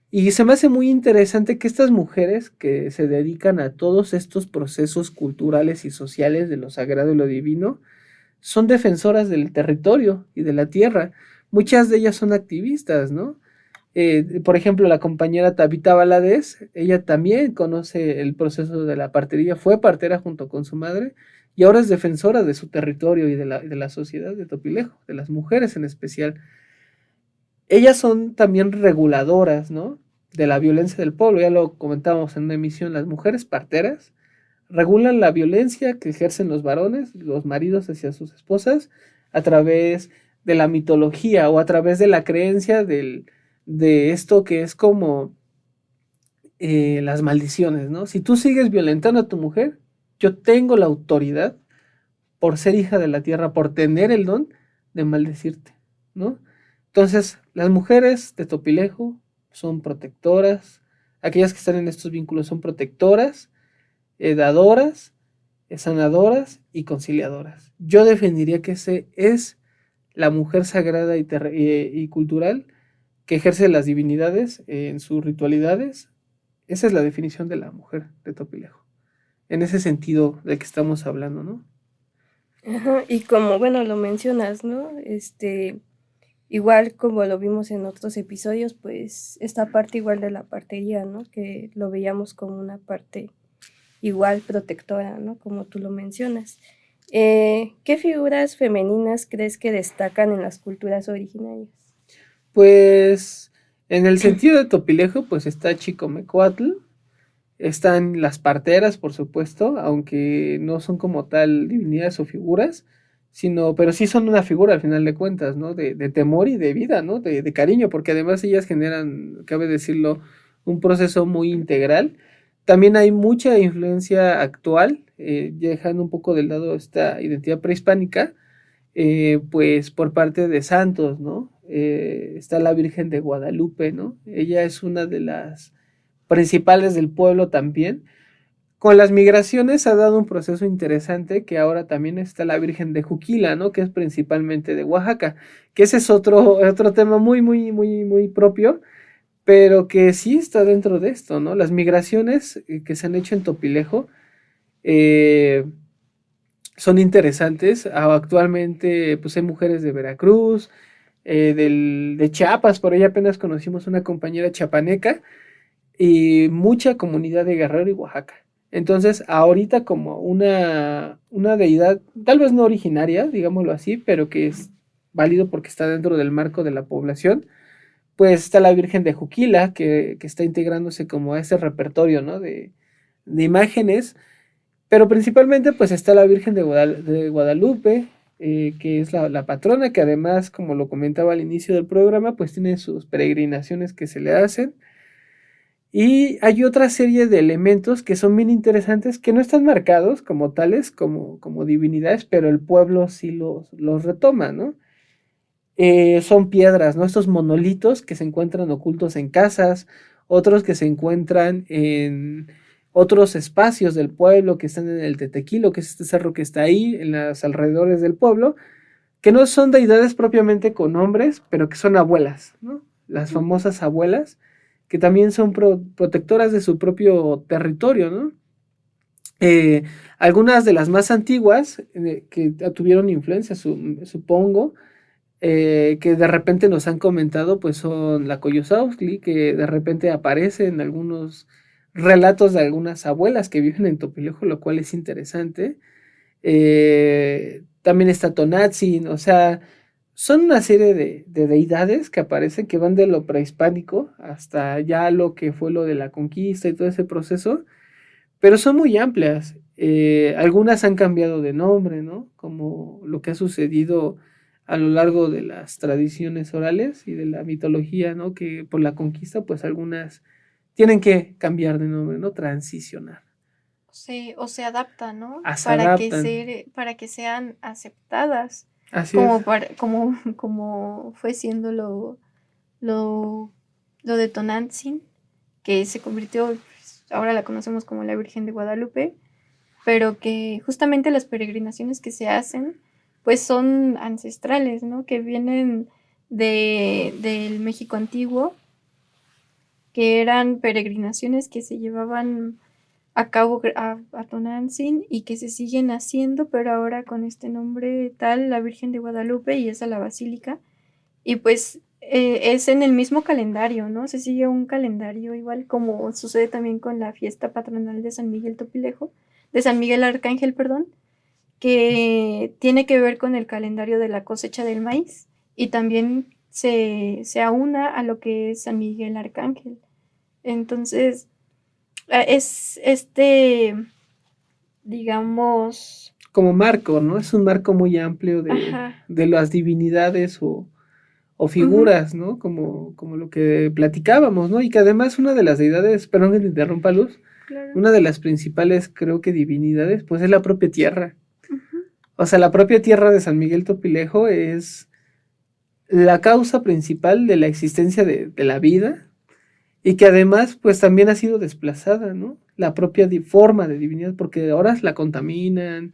Y se me hace muy interesante que estas mujeres que se dedican a todos estos procesos culturales y sociales de lo sagrado y lo divino, son defensoras del territorio y de la tierra. Muchas de ellas son activistas, ¿no? Por ejemplo, la compañera Tabita Valadez, ella también conoce el proceso de la partería, fue partera junto con su madre y ahora es defensora de su territorio y de la sociedad de Topilejo, de las mujeres en especial. Ellas son también reguladoras, ¿no? De la violencia del pueblo, ya lo comentábamos en una emisión, las mujeres parteras regulan la violencia que ejercen los varones, los maridos hacia sus esposas, a través de la mitología o a través de la creencia de esto que es como las maldiciones, ¿no? Si tú sigues violentando a tu mujer, yo tengo la autoridad, por ser hija de la tierra, por tener el don de maldecirte, ¿no? Entonces, las mujeres de Topilejo son protectoras, aquellas que están en estos vínculos son protectoras, dadoras, sanadoras y conciliadoras. Yo definiría que ese es la mujer sagrada y cultural que ejerce las divinidades en sus ritualidades. Esa es la definición de la mujer de Topilejo. En ese sentido de que estamos hablando, ¿no? Ajá, y como, bueno, lo mencionas, ¿no? Igual como lo vimos en otros episodios, pues esta parte igual de la partería, ¿no? Que lo veíamos como una parte igual protectora, ¿no? Como tú lo mencionas. ¿Qué figuras femeninas crees que destacan en las culturas originarias? Pues en el sentido de Topilejo, pues está Chicomecuatl, están las parteras, por supuesto, aunque no son como tal divinidades o figuras, pero sí son una figura al final de cuentas, ¿no? De temor y de vida, ¿no? De cariño, porque además ellas generan, cabe decirlo, un proceso muy integral. También hay mucha influencia actual, dejando un poco de lado esta identidad prehispánica, pues por parte de santos, ¿no? Está la Virgen de Guadalupe, ¿no? Ella es una de las principales del pueblo también. Con las migraciones ha dado un proceso interesante que ahora también está la Virgen de Juquila, ¿no? Que es principalmente de Oaxaca, que ese es otro tema muy, muy, muy, muy propio, pero que sí está dentro de esto, ¿no? Las migraciones que se han hecho en Topilejo son interesantes. Actualmente, pues hay mujeres de Veracruz, de Chiapas, por ahí apenas conocimos una compañera chiapaneca, y mucha comunidad de Guerrero y Oaxaca. Entonces, ahorita como una deidad, tal vez no originaria, digámoslo así, pero que es válido porque está dentro del marco de la población, pues está la Virgen de Juquila, que está integrándose como a ese repertorio, ¿no? de imágenes, pero principalmente pues está la Virgen de Guadalupe, que es la patrona, que además, como lo comentaba al inicio del programa, pues tiene sus peregrinaciones que se le hacen. Y hay otra serie de elementos que son bien interesantes, que no están marcados como tales, como divinidades, pero el pueblo sí los retoma, ¿no? Son piedras, ¿no? Estos monolitos que se encuentran ocultos en casas, otros que se encuentran en otros espacios del pueblo, que están en el Tetequilo, que es este cerro que está ahí, en los alrededores del pueblo, que no son deidades propiamente con nombres, pero que son abuelas, ¿no? Las famosas abuelas, que también son protectoras de su propio territorio, ¿no? Algunas de las más antiguas, que tuvieron influencia, supongo, que de repente nos han comentado, pues son la Coyosauxtli, que de repente aparece en algunos relatos de algunas abuelas que viven en Topilejo, lo cual es interesante. También está Tonatzin, o sea, son una serie de deidades que aparecen, que van de lo prehispánico hasta ya lo que fue lo de la conquista y todo ese proceso, pero son muy amplias. Algunas han cambiado de nombre, ¿no? Como lo que ha sucedido a lo largo de las tradiciones orales y de la mitología, ¿no? Que por la conquista, pues algunas tienen que cambiar de nombre, ¿no? Transicionar. O se adaptan, ¿no? Se adaptan. Para que sean aceptadas. Así Como, es. como fue siendo lo de Tonantzin, que se convirtió, pues, ahora la conocemos como la Virgen de Guadalupe, pero que justamente las peregrinaciones que se hacen, pues son ancestrales, ¿no? Que vienen del México antiguo, que eran peregrinaciones que se llevaban a cabo a Tonantzin y que se siguen haciendo, pero ahora con este nombre tal, la Virgen de Guadalupe, y es a la basílica. Y pues es en el mismo calendario, ¿no? Se sigue un calendario igual como sucede también con la fiesta patronal de San Miguel Topilejo, de San Miguel Arcángel, perdón, que tiene que ver con el calendario de la cosecha del maíz y también se aúna a lo que es San Miguel Arcángel. Entonces, es digamos... Como marco, ¿no? Es un marco muy amplio Ajá. de las divinidades o figuras, ¿no? Como lo que platicábamos, ¿no? Y que además una de las deidades, perdón que te interrumpa, Luz, Claro. una de las principales, creo que divinidades, pues es la propia tierra. Ujú. O sea, la propia tierra de San Miguel Topilejo es la causa principal de la existencia de la vida, y que además, pues también ha sido desplazada, ¿no? La propia forma de divinidad, porque ahora la contaminan,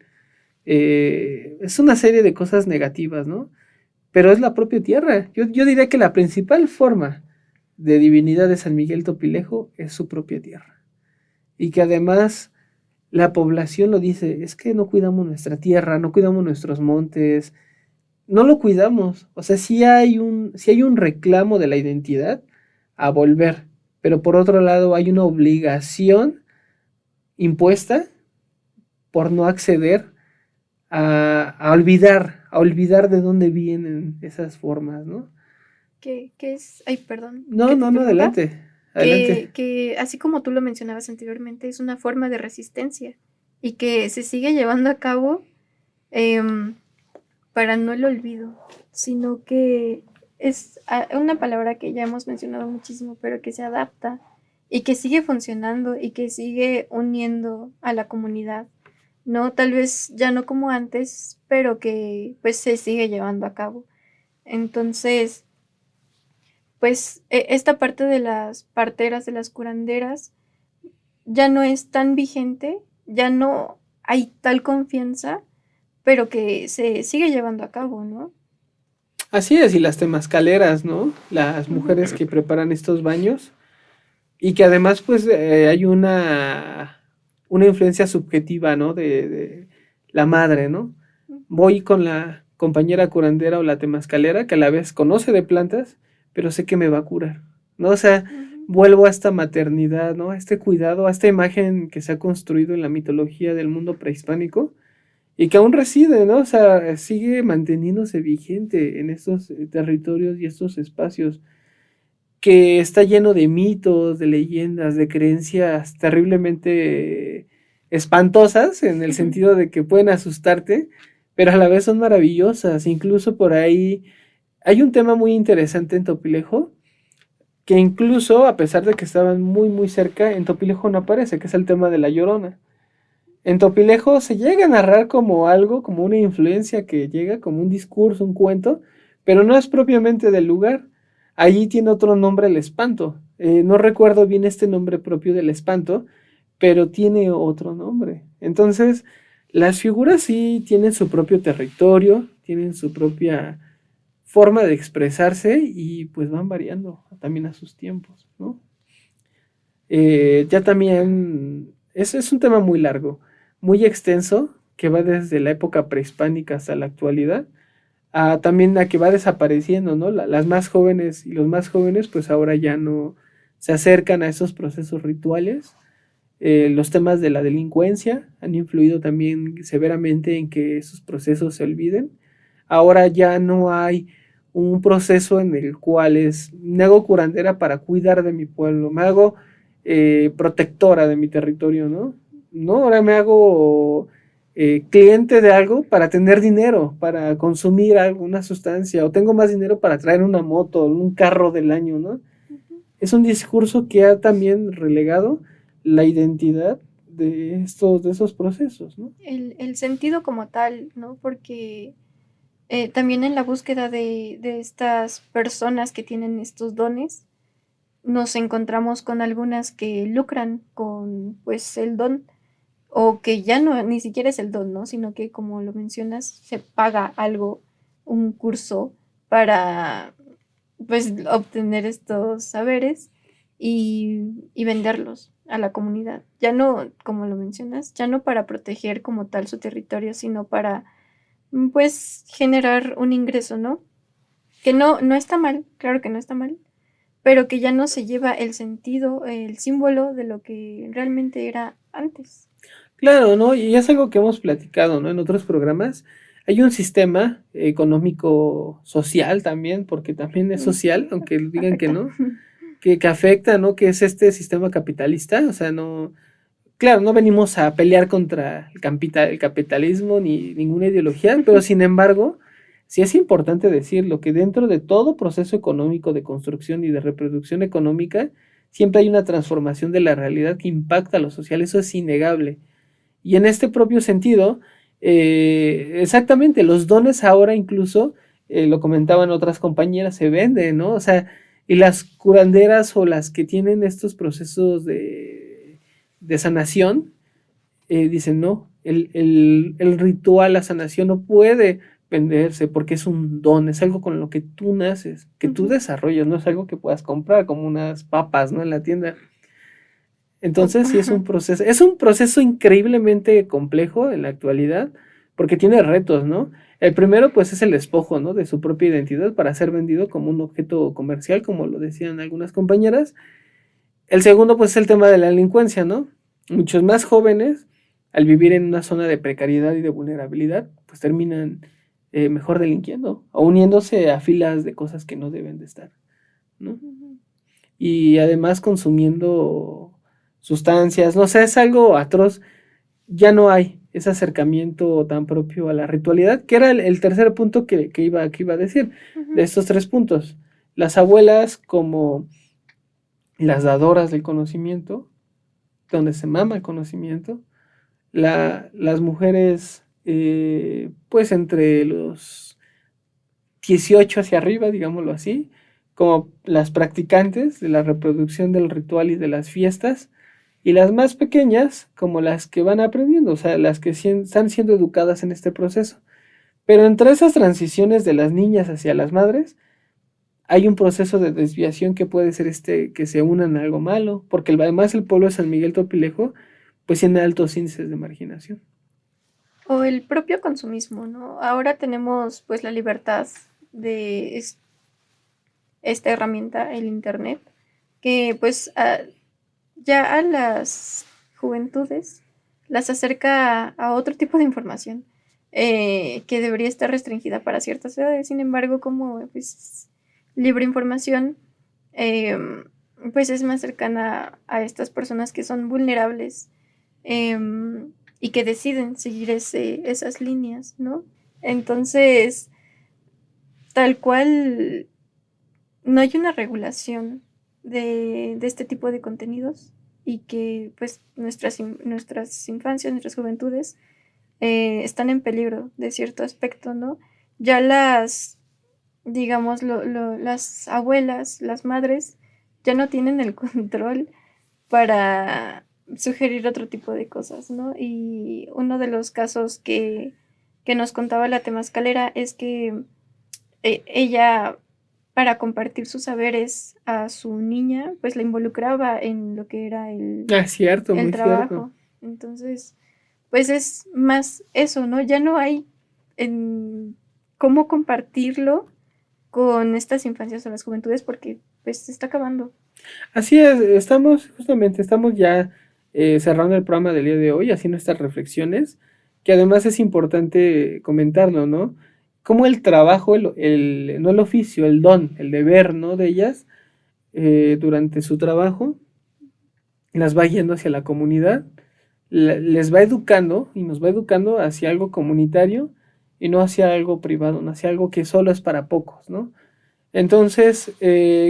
es una serie de cosas negativas, ¿no? Pero es la propia tierra. Yo diría que la principal forma de divinidad de San Miguel Topilejo es su propia tierra. Y que además la población lo dice, es que no cuidamos nuestra tierra, no cuidamos nuestros montes, no lo cuidamos. O sea, sí hay un reclamo de la identidad a volver, pero por otro lado hay una obligación impuesta por no acceder a olvidar de dónde vienen esas formas, ¿no? ¿Qué es? Ay, perdón. No, que te interrumpa. adelante. Que así como tú lo mencionabas anteriormente, es una forma de resistencia y que se sigue llevando a cabo para no el olvido, sino que es una palabra que ya hemos mencionado muchísimo, pero que se adapta y que sigue funcionando y que sigue uniendo a la comunidad. No, tal vez ya no como antes, pero que pues se sigue llevando a cabo. Entonces, pues esta parte de las parteras, de las curanderas, ya no es tan vigente, ya no hay tal confianza, pero que se sigue llevando a cabo, ¿no? Así es, y las temazcaleras, ¿no? Las mujeres que preparan estos baños, y que además pues hay una influencia subjetiva, ¿no? De la madre, ¿no? Voy con compañera curandera o la temazcalera que a la vez conoce de plantas, pero sé que me va a curar, ¿no? O sea, vuelvo a esta maternidad, ¿no? A este cuidado, a esta imagen que se ha construido en la mitología del mundo prehispánico y que aún reside, ¿no? O sea, sigue manteniéndose vigente en estos territorios y estos espacios, que está lleno de mitos, de leyendas, de creencias terriblemente espantosas, en el sentido de que pueden asustarte, pero a la vez son maravillosas. Incluso por ahí hay un tema muy interesante en Topilejo, que incluso, a pesar de que estaban muy, muy cerca, en Topilejo no aparece, que es el tema de la Llorona. En Topilejo se llega a narrar como algo, como una influencia que llega, como un discurso, un cuento, pero no es propiamente del lugar. Allí tiene otro nombre el espanto. No recuerdo bien este nombre propio del espanto, pero tiene otro nombre. Entonces, las figuras sí tienen su propio territorio, tienen su propia forma de expresarse y pues van variando también a sus tiempos, ¿no? Ya también, es un tema muy largo, muy extenso, que va desde la época prehispánica hasta la actualidad, también a que va desapareciendo, ¿no? Las más jóvenes y los más jóvenes pues ahora ya no se acercan a esos procesos rituales. Los temas de la delincuencia han influido también severamente en que esos procesos se olviden. Ahora ya no hay un proceso en el cual me hago curandera para cuidar de mi pueblo, me hago protectora de mi territorio, ¿no? No, ahora me hago cliente de algo para tener dinero, para consumir alguna sustancia, o tengo más dinero para traer una moto, un carro del año, ¿no? Es un discurso que ha también relegado la identidad de esos procesos, ¿no? El sentido como tal, ¿no? Porque también en la búsqueda de estas personas que tienen estos dones, nos encontramos con algunas que lucran con pues el don, o que ya no ni siquiera es el don, ¿no? Sino que, como lo mencionas, se paga algo, un curso para pues obtener estos saberes y venderlos a la comunidad. Ya no, como lo mencionas, ya no para proteger como tal su territorio, sino para pues generar un ingreso, ¿no? Que no está mal, claro que no está mal, pero que ya no se lleva el sentido, el símbolo de lo que realmente era antes. Claro, ¿no? Y es algo que hemos platicado, ¿no? En otros programas. Hay un sistema económico social también, porque también es social, aunque digan que no, que afecta, ¿no? Que es este sistema capitalista, o sea, no, claro, no venimos a pelear contra el capitalismo ni ninguna ideología, pero sin embargo, sí es importante decirlo, que dentro de todo proceso económico de construcción y de reproducción económica, siempre hay una transformación de la realidad que impacta a lo social, eso es innegable. Y en este propio sentido, exactamente, los dones ahora incluso, lo comentaban otras compañeras, se venden, ¿no? O sea, y las curanderas o las que tienen estos procesos de sanación, dicen, no, el ritual, la sanación no puede venderse porque es un don, es algo con lo que tú naces, que tú desarrollas, no es algo que puedas comprar como unas papas, ¿no? En la tienda. Entonces sí es un proceso increíblemente complejo en la actualidad, porque tiene retos, ¿no? El primero, pues, es el despojo, ¿no? De su propia identidad para ser vendido como un objeto comercial, como lo decían algunas compañeras. El segundo, pues, es el tema de la delincuencia, ¿no? Muchos más jóvenes, al vivir en una zona de precariedad y de vulnerabilidad, pues terminan mejor delinquiendo o uniéndose a filas de cosas que no deben de estar, ¿no? Y además consumiendo sustancias, no sé, es algo atroz. Ya no hay ese acercamiento tan propio a la ritualidad, que era el tercer punto que iba a decir, de estos tres puntos. Las abuelas como las dadoras del conocimiento, donde se mama el conocimiento, las mujeres, pues entre los 18 hacia arriba, digámoslo así, como las practicantes de la reproducción del ritual y de las fiestas, y las más pequeñas como las que van aprendiendo, o sea, las que están siendo educadas en este proceso. Pero entre esas transiciones de las niñas hacia las madres, hay un proceso de desviación que puede ser que se unan a algo malo, porque además el pueblo de San Miguel Topilejo pues tiene altos índices de marginación. O el propio consumismo, ¿no? Ahora tenemos pues la libertad de esta herramienta, el internet, que pues ya a las juventudes las acerca a otro tipo de información que debería estar restringida para ciertas edades. Sin embargo, como pues libre información, pues es más cercana a estas personas que son vulnerables y que deciden seguir esas líneas, ¿no? Entonces, tal cual, no hay una regulación de este tipo de contenidos y que pues nuestras infancias, nuestras juventudes están en peligro de cierto aspecto, ¿no? Ya digamos, las abuelas, las madres, ya no tienen el control para sugerir otro tipo de cosas, ¿no? Y uno de los casos que nos contaba la temazcalera es que ella, para compartir sus saberes a su niña, pues la involucraba en lo que era Cierto, el muy trabajo. cierto. Entonces, pues es más eso, ¿no? Ya no hay cómo compartirlo con estas infancias o las juventudes porque pues se está acabando. Así es, estamos ya cerrando el programa del día de hoy, haciendo estas reflexiones, que además es importante comentarlo, ¿no? Cómo el trabajo, no el oficio, el don, el deber, ¿no? De ellas, durante su trabajo, las va yendo hacia la comunidad, les va educando y nos va educando hacia algo comunitario y no hacia algo privado, no hacia algo que solo es para pocos, ¿no? Entonces,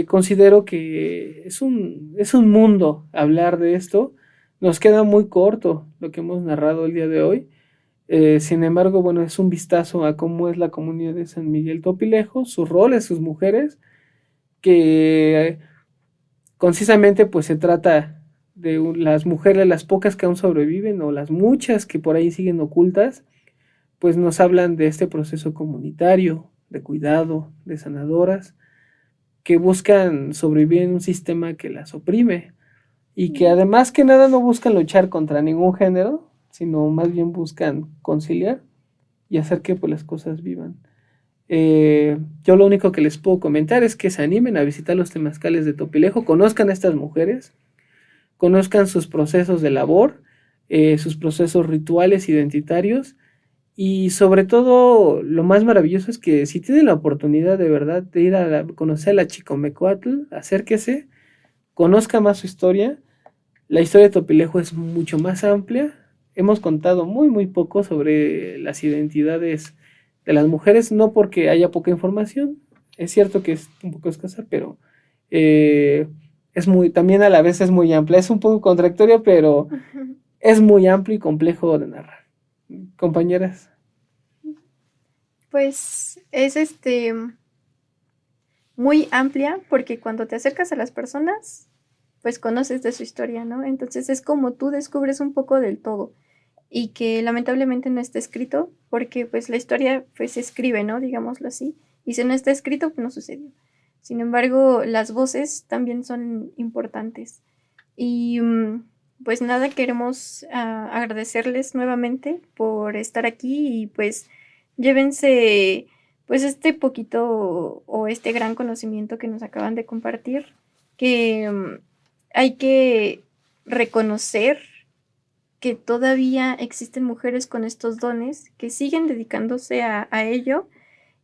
considero que es un mundo hablar de esto. Nos queda muy corto lo que hemos narrado el día de hoy. Sin embargo, bueno, es un vistazo a cómo es la comunidad de San Miguel Topilejo, sus roles, sus mujeres, que concisamente pues se trata de las mujeres, las pocas que aún sobreviven o las muchas que por ahí siguen ocultas, pues nos hablan de este proceso comunitario, de cuidado, de sanadoras, que buscan sobrevivir en un sistema que las oprime y que además que nada no buscan luchar contra ningún género, sino más bien buscan conciliar y hacer que pues, las cosas vivan. Yo lo único que les puedo comentar es que se animen a visitar los temazcales de Topilejo, conozcan a estas mujeres, conozcan sus procesos de labor, sus procesos rituales identitarios. Y sobre todo, lo más maravilloso es que si tienen la oportunidad de verdad de ir a conocer a la Chicomecoatl, acérquese, conozca más su historia. La historia de Topilejo es mucho más amplia. Hemos contado muy poco sobre las identidades de las mujeres, no porque haya poca información, es cierto que es un poco escasa, pero también a la vez es muy amplia. Es un poco contradictorio, pero es muy amplio y complejo de narrar. Compañeras. Pues es muy amplia porque cuando te acercas a las personas, pues conoces de su historia, ¿no? Entonces es como tú descubres un poco del todo y que lamentablemente no está escrito porque pues la historia pues se escribe, ¿no? Digámoslo así. Y si no está escrito, pues no sucedió. Sin embargo, las voces también son importantes. Y pues nada, queremos agradecerles nuevamente por estar aquí y pues llévense pues este poquito o este gran conocimiento que nos acaban de compartir, que hay que reconocer que todavía existen mujeres con estos dones que siguen dedicándose a ello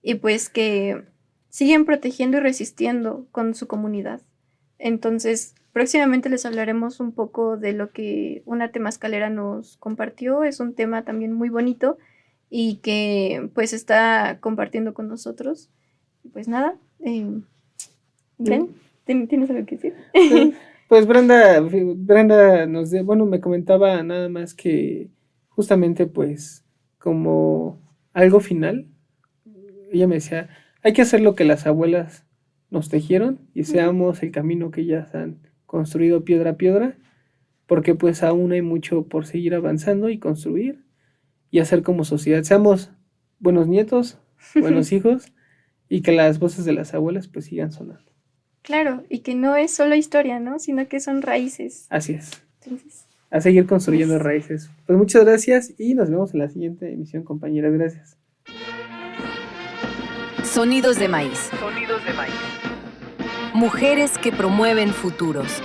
y pues que siguen protegiendo y resistiendo con su comunidad. Entonces, próximamente les hablaremos un poco de lo que una temazcalera nos compartió. Es un tema también muy bonito y que pues está compartiendo con nosotros. Y pues nada, Bren, ¿tienes algo que decir? Pues Brenda me comentaba nada más que justamente pues como algo final, ella me decía, hay que hacer lo que las abuelas nos tejieron y seamos el camino que ellas han construido piedra a piedra, porque pues aún hay mucho por seguir avanzando y construir y hacer como sociedad. Seamos buenos nietos, buenos hijos y que las voces de las abuelas pues sigan sonando. Claro, y que no es solo historia, ¿no? Sino que son raíces. Así es. Entonces, a seguir construyendo raíces. Pues muchas gracias y nos vemos en la siguiente emisión, compañeras. Gracias. Sonidos de maíz. Sonidos de maíz. Mujeres que promueven futuros.